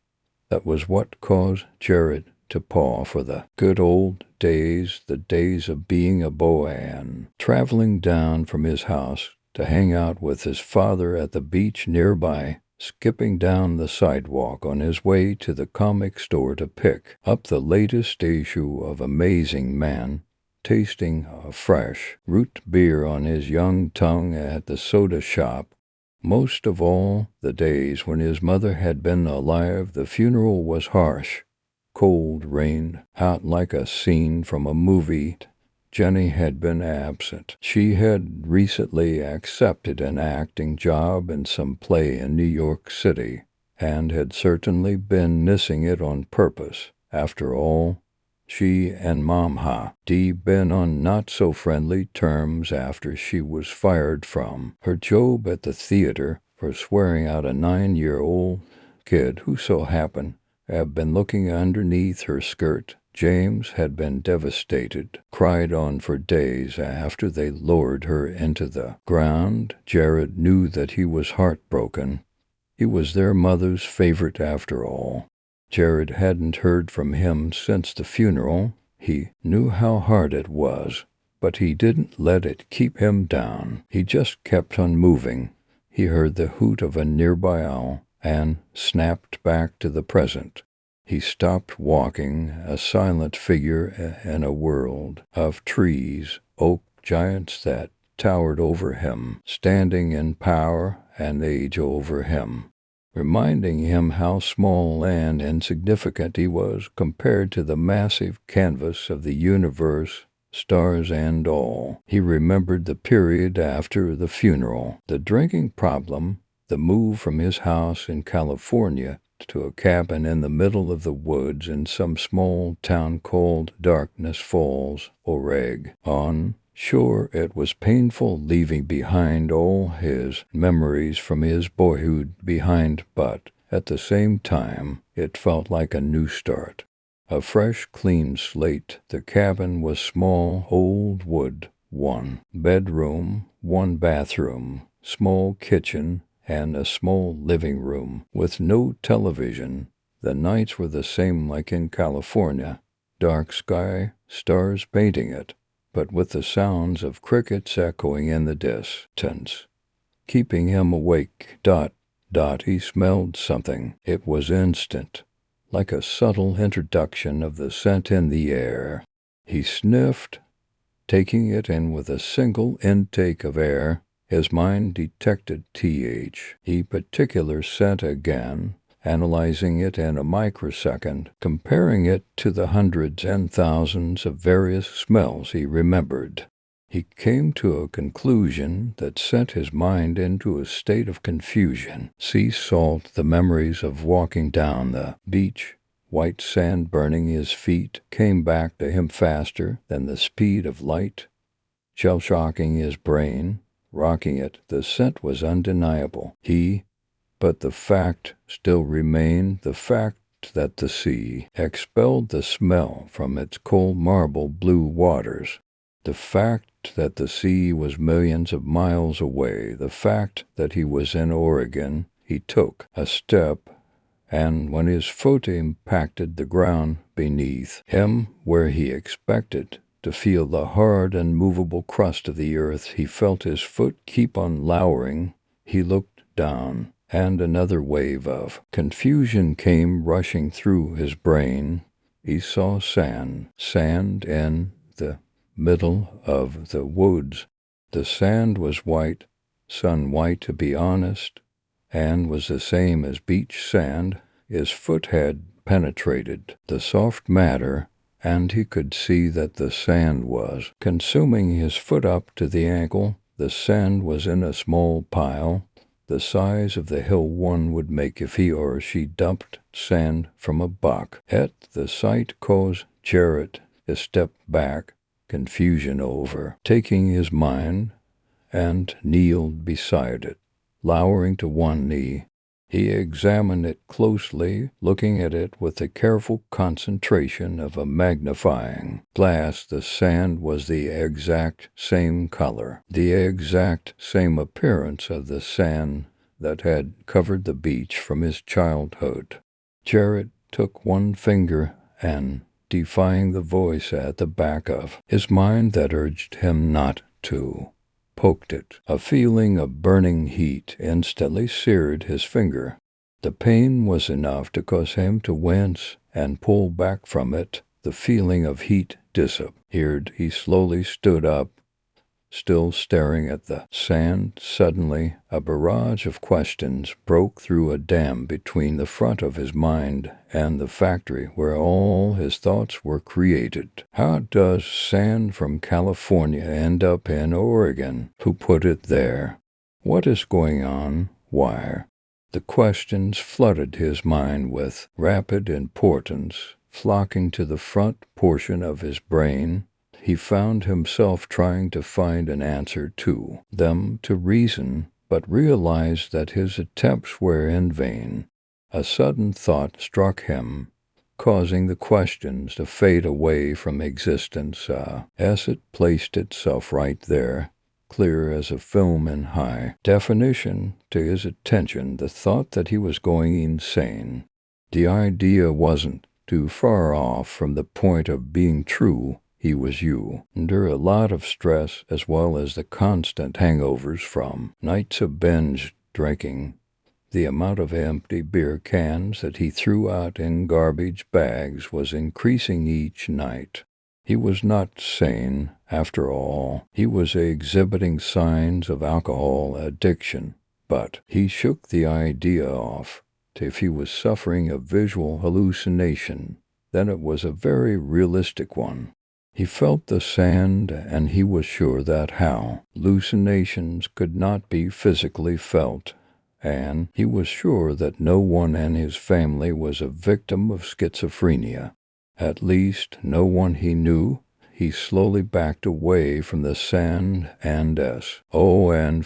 That was what caused Jared to paw for the good old days, the days of being a boy and traveling down from his house to hang out with his father at the beach nearby, skipping down the sidewalk on his way to the comic store to pick up the latest issue of Amazing Man, tasting a fresh root beer on his young tongue at the soda shop. Most of all the days when his mother had been alive, the funeral was harsh. Cold rained out like a scene from a movie. Jenny had been absent. She had recently accepted an acting job in some play in New York City, and had certainly been missing it on purpose. After all, she and Mom had been on not-so-friendly terms after she was fired from her job at the theater for swearing out a 9-year-old kid who so happened to have been looking underneath her skirt. James had been devastated, cried on for days after they lowered her into the ground. Jared knew that he was heartbroken. He was their mother's favorite after all. Jared hadn't heard from him since the funeral. He knew how hard it was, but he didn't let it keep him down. He just kept on moving. He heard the hoot of a nearby owl and snapped back to the present. He stopped walking, a silent figure in a world of trees, oak giants that towered over him, standing in power and age over him, reminding him how small and insignificant he was compared to the massive canvas of the universe, stars and all. He remembered the period after the funeral, the drinking problem, the move from his house in California to a cabin in the middle of the woods in some small town called Darkness Falls, Oregon. Sure, it was painful leaving behind all his memories from his boyhood behind, but at the same time, it felt like a new start. A fresh, clean slate. The cabin was small, old wood, 1 bedroom, 1 bathroom, small kitchen, and a small living room with no television. The nights were the same like in California. Dark sky, stars painting it, but with the sounds of crickets echoing in the distance, keeping him awake. He smelled something. It was instant, like a subtle introduction of the scent in the air. He sniffed, taking it in with a single intake of air. His mind detected a particular scent again, analyzing it in a microsecond, comparing it to the hundreds and thousands of various smells he remembered. He came to a conclusion that sent his mind into a state of confusion. Sea salt, the memories of walking down the beach, white sand burning his feet, came back to him faster than the speed of light, shell-shocking his brain, rocking it. The scent was undeniable. But the fact still remained, the fact that the sea expelled the smell from its cold marble blue waters, the fact that the sea was millions of miles away, the fact that he was in Oregon. He took a step, and when his foot impacted the ground beneath him, where he expected to feel the hard and movable crust of the earth, he felt his foot keep on lowering. He looked down, and another wave of confusion came rushing through his brain. He saw sand in the middle of the woods. The sand was white, sun white to be honest, and was the same as beach sand. His foot had penetrated the soft matter, and he could see that the sand was consuming his foot up to the ankle. The sand was in a small pile, the size of the hill one would make if he or she dumped sand from a buck. At the sight caused Jarrett a step back, confusion overtaking his mind, and kneeled beside it, lowering to one knee. He examined it closely, looking at it with the careful concentration of a magnifying glass. The sand was the exact same color, the exact same appearance of the sand that had covered the beach from his childhood. Jared took one finger and, defying the voice at the back of his mind that urged him not to, poked it. A feeling of burning heat instantly seared his finger. The pain was enough to cause him to wince and pull back from it. The feeling of heat disappeared. He slowly stood up, still staring at the sand. Suddenly, a barrage of questions broke through a dam between the front of his mind and the factory where all his thoughts were created. How does sand from California end up in Oregon? Who put it there? What is going on? Why? The questions flooded his mind with rapid importance, flocking to the front portion of his brain. He found himself trying to find an answer to them, to reason, but realized that his attempts were in vain. A sudden thought struck him, causing the questions to fade away from existence. As it placed itself right there, clear as a film in high definition to his attention, the thought that he was going insane. The idea wasn't too far off from the point of being true. He was you, under a lot of stress as well as the constant hangovers from nights of binge drinking. The amount of empty beer cans that he threw out in garbage bags was increasing each night. He was not sane, after all. He was exhibiting signs of alcohol addiction, but he shook the idea off. If he was suffering a visual hallucination, then it was a very realistic one. He felt the sand, and he was sure that hallucinations could not be physically felt, and he was sure that no one in his family was a victim of schizophrenia. At least, no one he knew. He slowly backed away from the sand and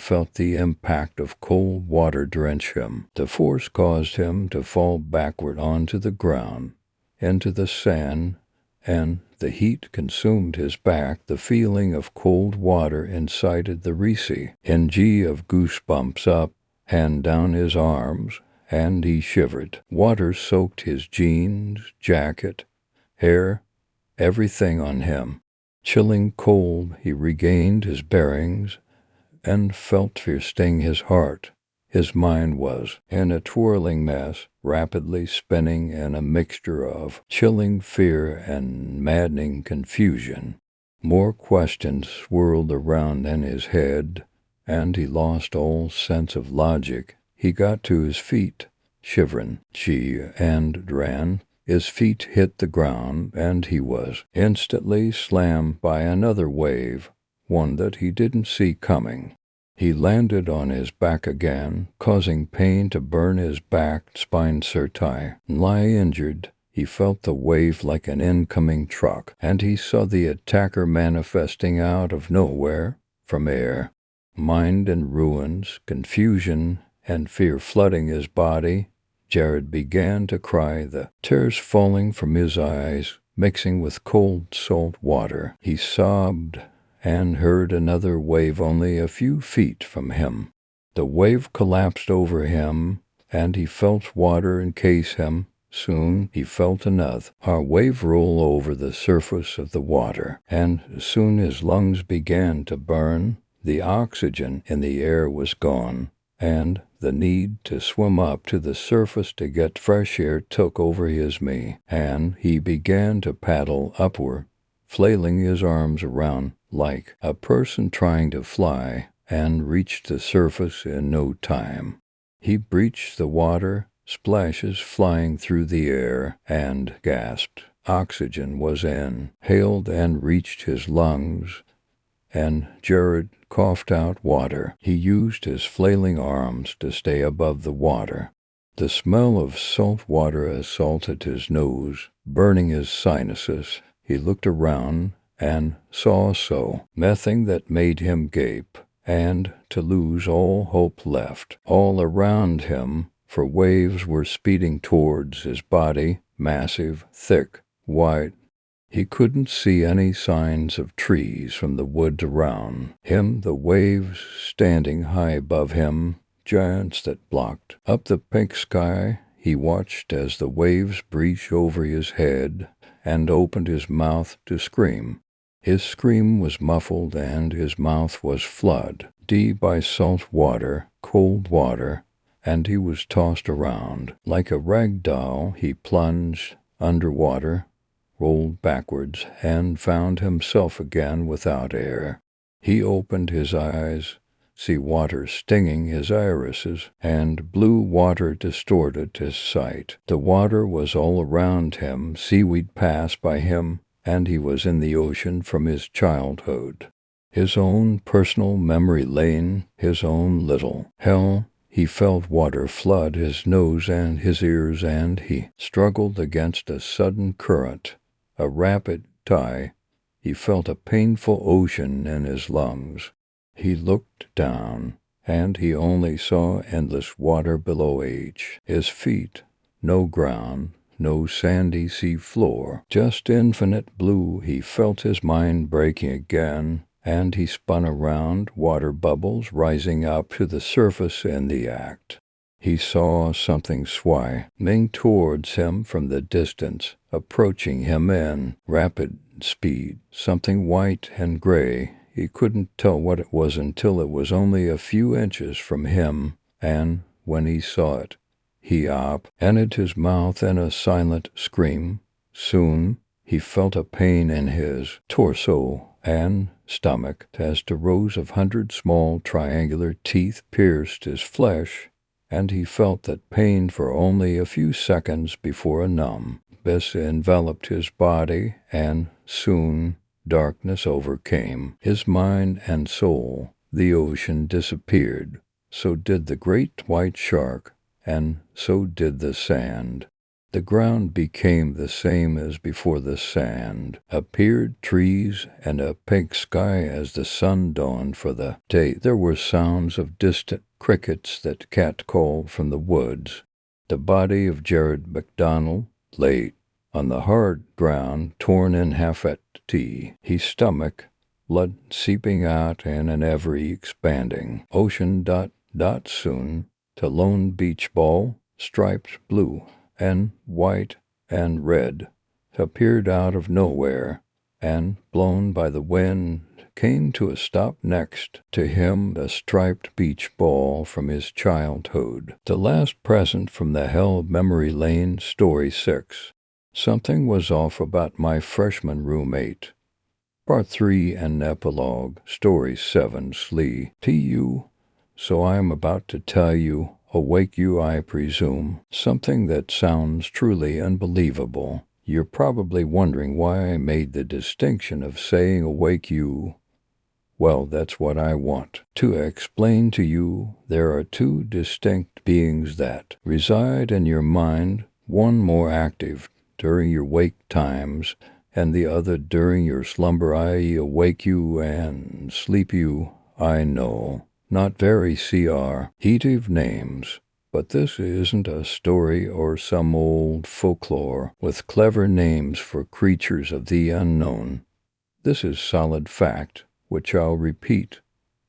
felt the impact of cold water drench him. The force caused him to fall backward onto the ground, into the sand, and the heat consumed his back. The feeling of cold water incited the recent of goosebumps up and down his arms, and he shivered. Water soaked his jeans, jacket, hair, everything on him. Chilling cold, he regained his bearings and felt fear sting his heart. His mind was in a twirling mess, rapidly spinning in a mixture of chilling fear and maddening confusion. More questions swirled around in his head, and he lost all sense of logic. He got to his feet, shivering, and ran. His feet hit the ground, and he was instantly slammed by another wave, one that he didn't see coming. He landed on his back again, causing pain to burn his back, spine certi. Lie injured, he felt the wave like an incoming truck, and he saw the attacker manifesting out of nowhere, from air. Mind in ruins, confusion and fear flooding his body. Jared began to cry, the tears falling from his eyes, mixing with cold salt water. He sobbed and heard another wave only a few feet from him. The wave collapsed over him, and he felt water encase him. Soon he felt another wave roll over the surface of the water, and soon his lungs began to burn. The oxygen in the air was gone, and the need to swim up to the surface to get fresh air took over me, and he began to paddle upward, flailing his arms around like a person trying to fly, and reached the surface in no time. He breached the water, splashes flying through the air, and gasped. Oxygen was inhaled and reached his lungs, and Jared coughed out water. He used his flailing arms to stay above the water. The smell of salt water assaulted his nose, burning his sinuses. He looked around and saw nothing that made him gape, and to lose all hope left. All around him, for waves were speeding towards his body, massive, thick, white. He couldn't see any signs of trees from the woods around him, the waves standing high above him, giants that blocked up the pink sky. He watched as the waves breached over his head and opened his mouth to scream. His scream was muffled and his mouth was flooded deep by salt water, cold water, and he was tossed around. Like a rag doll, he plunged underwater, rolled backwards, and found himself again without air. He opened his eyes, sea water stinging his irises, and blue water distorted his sight. The water was all around him, seaweed passed by him, and he was in the ocean from his childhood. His own personal memory lane, his own little hell. He felt water flood his nose and his ears, and he struggled against a sudden current, a rapid tide. He felt a painful ocean in his lungs. He looked down, and he only saw endless water below his feet, no ground, no sandy sea floor, just infinite blue. He felt his mind breaking again, and he spun around, water bubbles rising up to the surface in the act. He saw something swimming towards him from the distance, approaching him in rapid speed, something white and gray. He couldn't tell what it was until it was only a few inches from him, and when he saw it, he opened his mouth in a silent scream. Soon he felt a pain in his torso and stomach as the rows of 100 small triangular teeth pierced his flesh, and he felt that pain for only a few seconds before a numb abyss enveloped his body, and soon darkness overcame his mind and soul. The ocean disappeared. So did the great white shark, and so did the sand. The ground became the same as before. The sand appeared, trees, and a pink sky as the sun dawned for the day. There were sounds of distant crickets that catcalled from the woods. The body of Jared MacDonald lay on the hard ground, torn in half at his stomach, blood seeping out in an ever-expanding ocean. Soon, the lone beach ball, striped blue and white and red, appeared out of nowhere, and, blown by the wind, came to a stop next to him, a striped beach ball from his childhood. The last present from the hell of memory lane. Story 6. Something was off about my freshman roommate. Part 3 and Epilogue. Story 7. Slee. T.U. So I am about to tell you, awake you I presume, something that sounds truly unbelievable. You're probably wondering why I made the distinction of saying awake you. Well, that's what I want to explain to you. There are two distinct beings that reside in your mind, one more active during your wake times, and the other during your slumber, i.e. awake you and sleep you. I know, not very creative names, but this isn't a story or some old folklore with clever names for creatures of the unknown. This is solid fact, which I'll repeat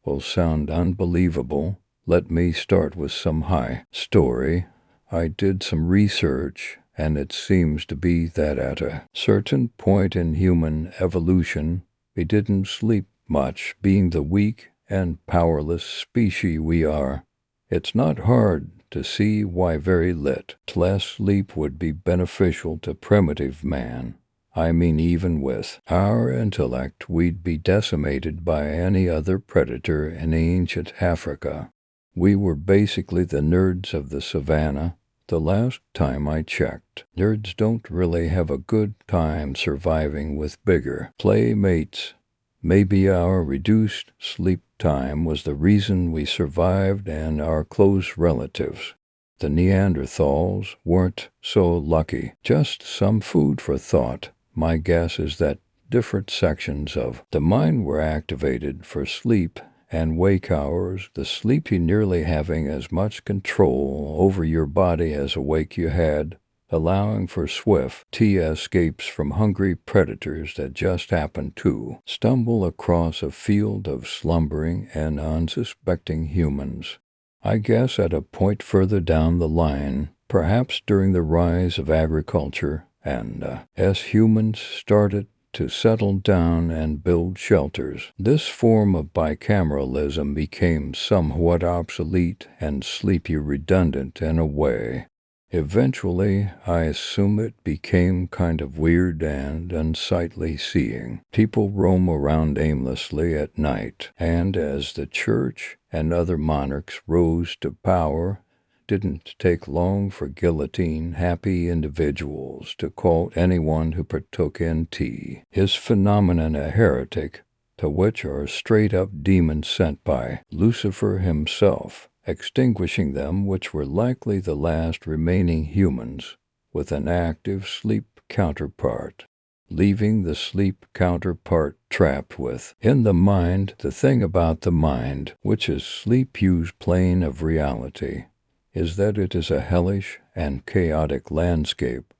will sound unbelievable. Let me start with some high story. I did some research, and it seems to be that at a certain point in human evolution, we didn't sleep much, being the weak and powerless species we are. It's not hard to see why very less sleep would be beneficial to primitive man. I mean, even with our intellect, we'd be decimated by any other predator in ancient Africa. We were basically the nerds of the savannah. The last time I checked, nerds don't really have a good time surviving with bigger playmates. Maybe our reduced sleep time was the reason we survived, and our close relatives, the Neanderthals, weren't so lucky. Just some food for thought. My guess is that different sections of the mind were activated for sleep and wake hours, the sleep you nearly having as much control over your body as awake you had, allowing for swift escapes from hungry predators that just happened to stumble across a field of slumbering and unsuspecting humans. I guess at a point further down the line, perhaps during the rise of agriculture, and as humans started to settle down and build shelters, this form of bicameralism became somewhat obsolete and sleepy redundant in a way. Eventually, I assume it became kind of weird and unsightly seeing people roam around aimlessly at night, and as the church and other monarchs rose to power, didn't take long for guillotine-happy individuals to call anyone who partook in tea. His phenomenon a heretic, to which are straight-up demons sent by Lucifer himself, extinguishing them which were likely the last remaining humans, with an active sleep counterpart, leaving the sleep counterpart trapped with, in the mind, the thing about the mind, which is sleep-us's plane of reality, is that it is a hellish and chaotic landscape,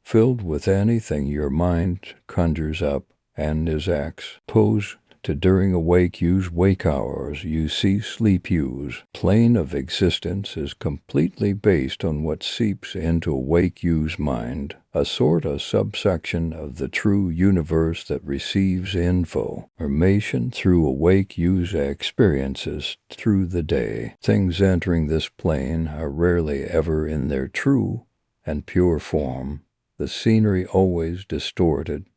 filled with anything your mind conjures up and is exposed to during awake you's wake hours. You see sleep you's plane of existence is completely based on what seeps into awake you's mind, a sort of subsection of the true universe that receives information through awake you's experiences through the day. Things entering this plane are rarely ever in their true and pure form, the scenery always distorted,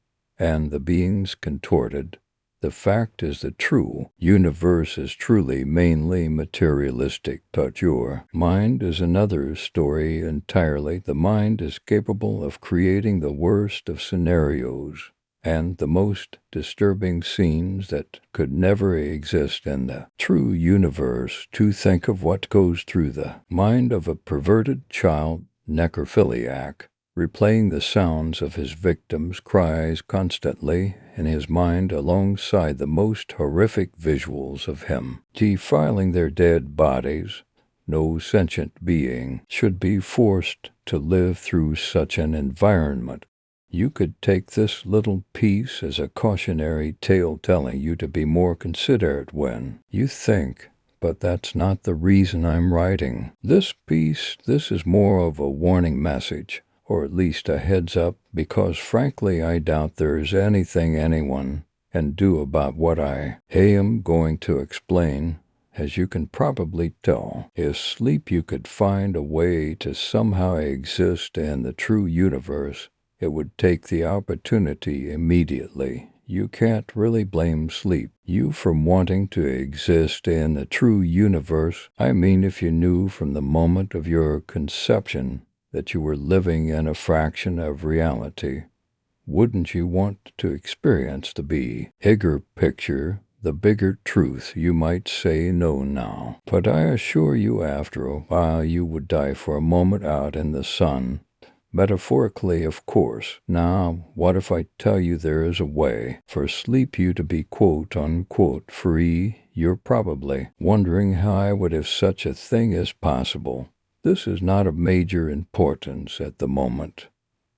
and the beings contorted. The fact is the true universe is truly mainly materialistic, but your mind is another story entirely. The mind is capable of creating the worst of scenarios and the most disturbing scenes that could never exist in the true universe. To think of what goes through the mind of a perverted child necrophiliac, replaying the sounds of his victims' cries constantly in his mind alongside the most horrific visuals of him defiling their dead bodies. No sentient being should be forced to live through such an environment. You could take this little piece as a cautionary tale telling you to be more considerate when you think, but that's not the reason I'm writing this piece. This is more of a warning message, or at least a heads up, because frankly I doubt there's anything anyone can do about what I am going to explain. As you can probably tell, if sleep you could find a way to somehow exist in the true universe, it would take the opportunity immediately. You can't really blame sleep you from wanting to exist in the true universe. I mean, if you knew from the moment of your conception that you were living in a fraction of reality, wouldn't you want to experience the bigger picture, the bigger truth? You might say no now, but I assure you after a while you would die for a moment out in the sun. Metaphorically, of course. Now, what if I tell you there is a way for sleep you to be quote-unquote free? You're probably wondering how I would if such a thing is possible. This is not of major importance at the moment.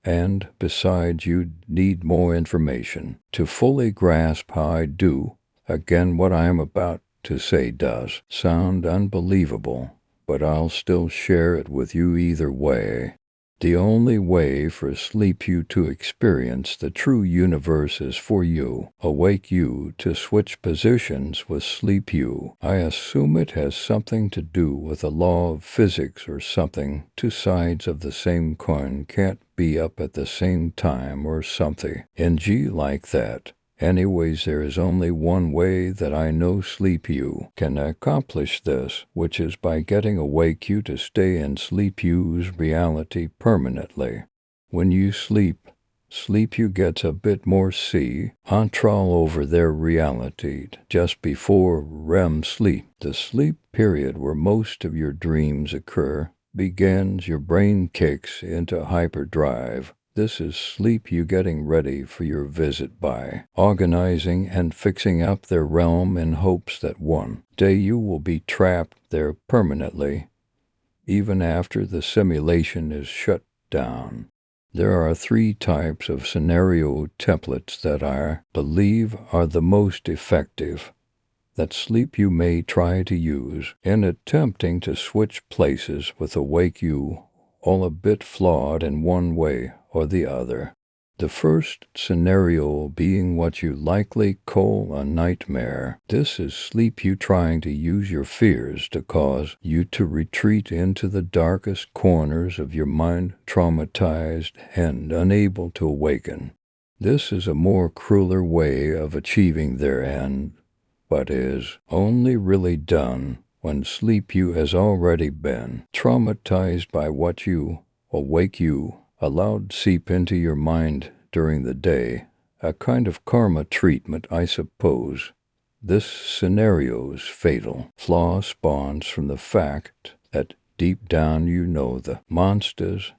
And besides, you need more information to fully grasp how I do. Again, what I am about to say does sound unbelievable, but I'll still share it with you either way. The only way for sleep you to experience the true universe is for you, awake you, to switch positions with sleep you. I assume it has something to do with a law of physics or something. Two sides of the same coin can't be up at the same time or something like that. Anyways, there is only one way that I know sleep you can accomplish this, which is by getting awake you to stay in sleep you's reality permanently. When you sleep you gets a bit more control over their reality just before REM sleep. The sleep period where most of your dreams occur begins. Your brain kicks into hyperdrive. This is sleep you getting ready for your visit by organizing and fixing up their realm in hopes that one day you will be trapped there permanently, even after the simulation is shut down. There are 3 types of scenario templates that I believe are the most effective that sleep you may try to use in attempting to switch places with awake you, all a bit flawed in one way or the other. The first scenario being what you likely call a nightmare. This is sleep you trying to use your fears to cause you to retreat into the darkest corners of your mind, traumatized and unable to awaken. This is a more crueler way of achieving their end, but is only really done when sleep you has already been traumatized by what you, awake you, allowed seep into your mind during the day, a kind of karma treatment, I suppose. This scenario's fatal flaw spawns from the fact that deep down you know the monsters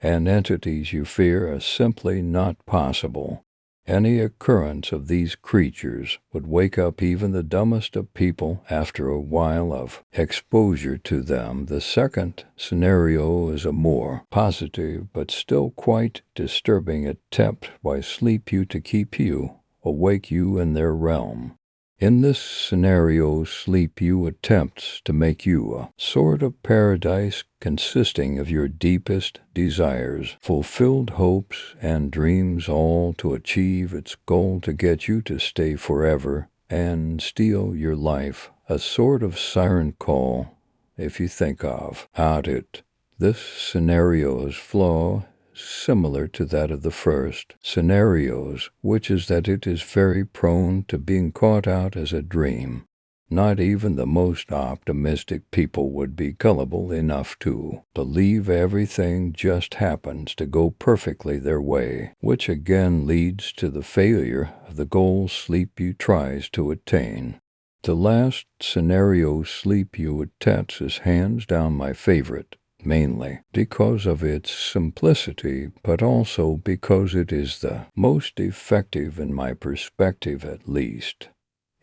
and entities you fear are simply not possible. Any occurrence of these creatures would wake up even the dumbest of people after a while of exposure to them. The second scenario is a more positive but still quite disturbing attempt by sleep you to keep you, awake you in their realm. In this scenario, sleep you attempts to make you a sort of paradise consisting of your deepest desires, fulfilled hopes, and dreams, all to achieve its goal to get you to stay forever and steal your life, a sort of siren call, if you think of it. This scenario's flaw similar to that of the first scenarios, which is that it is very prone to being caught out as a dream. Not even the most optimistic people would be gullible enough to believe everything just happens to go perfectly their way, which again leads to the failure of the goal sleep you tries to attain. The last scenario sleep you attempts is hands down my favorite, mainly because of its simplicity, but also because it is the most effective in my perspective at least.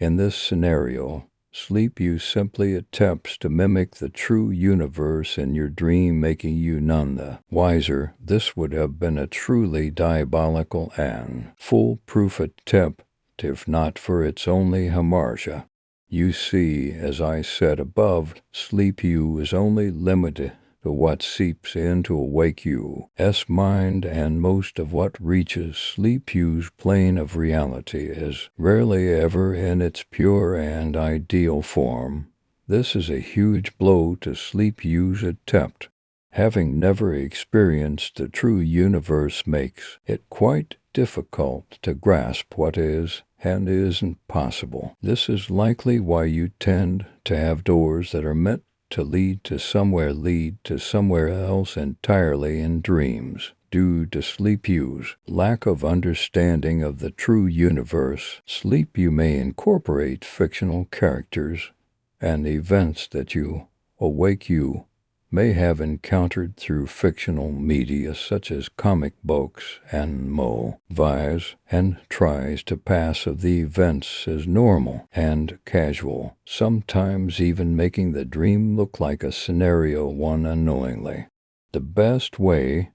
In this scenario, sleep you simply attempts to mimic the true universe in your dream, making you none the wiser. This would have been a truly diabolical and foolproof attempt if not for its only hamartia. You see, as I said above, sleep you is only limited to what seeps in to awake you's mind, and most of what reaches sleep you's plane of reality is rarely ever in its pure and ideal form. This is a huge blow to sleep you's attempt. Having never experienced the true universe makes it quite difficult to grasp what is and isn't possible. This is likely why you tend to have doors that are meant to lead to somewhere else entirely in dreams. Due to sleep you's lack of understanding of the true universe, sleep you may incorporate fictional characters and events that you, awake you, may have encountered through fictional media such as comic books and movies, and tries to pass of the events as normal and casual, sometimes even making the dream look like a scenario one unknowingly. The best way,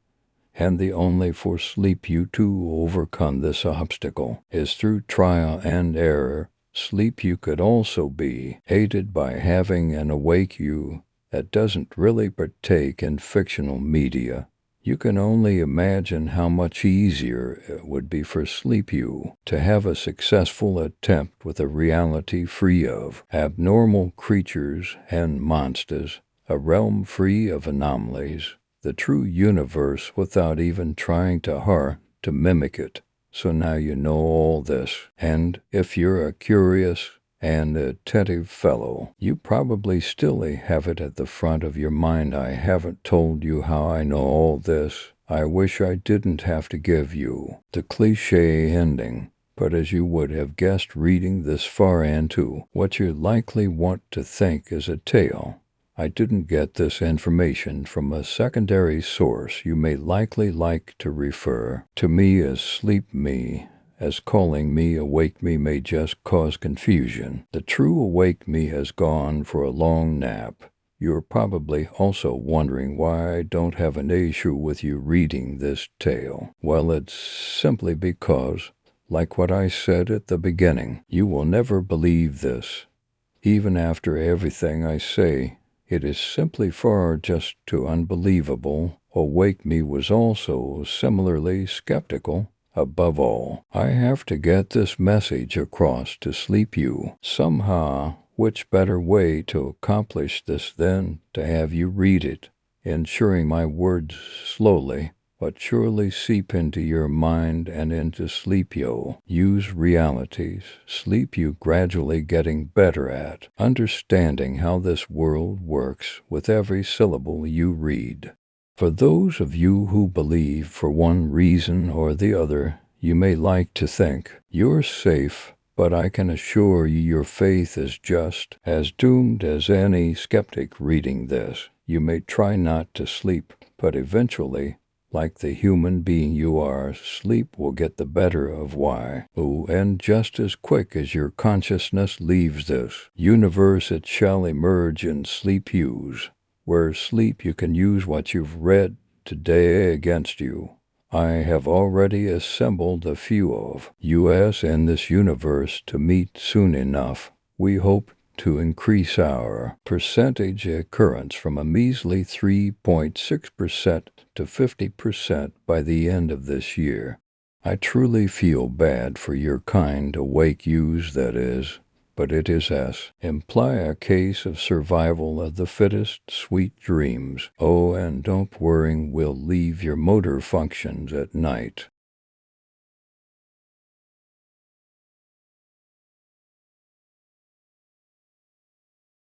and the only for sleep you to overcome this obstacle, is through trial and error. Sleep you could also be aided by having an awake you that doesn't really partake in fictional media. You can only imagine how much easier it would be for sleep you to have a successful attempt with a reality free of abnormal creatures and monsters, a realm free of anomalies, the true universe without even trying to mimic it. So now you know all this, and if you're a curious and attentive fellow, you probably still have it at the front of your mind. I haven't told you how I know all this. I wish I didn't have to give you the cliché ending, but as you would have guessed reading this far into what you likely want to think is a tale I didn't get this information from a secondary source. You may likely like to refer to me as sleep me, as calling me awake me may just cause confusion. The true awake me has gone for a long nap. You're probably also wondering why I don't have an issue with you reading this tale. Well, it's simply because, like what I said at the beginning, you will never believe this. Even after everything I say, it is simply far just too unbelievable. Awake me was also similarly skeptical. Above all, I have to get this message across to sleep you somehow. Which better way to accomplish this than to have you read it, ensuring my words slowly but surely seep into your mind and into sleep you use realities, sleep you gradually getting better at understanding how this world works with every syllable you read. For those of you who believe for one reason or the other, you may like to think you're safe, but I can assure you your faith is just as doomed as any skeptic reading this. You may try not to sleep, but eventually, like the human being you are, sleep will get the better of why. Oh, and just as quick as your consciousness leaves this universe, it shall emerge in sleep use, where sleep you can use what you've read today against you. I have already assembled a few of us in this universe to meet soon enough. We hope to increase our percentage occurrence from a measly 3.6% to 50% by the end of this year. I truly feel bad for your kind awake yous, that is, but it is imply a case of survival of the fittest, sweet dreams. Oh, and don't worry, we'll leave your motor functions at night.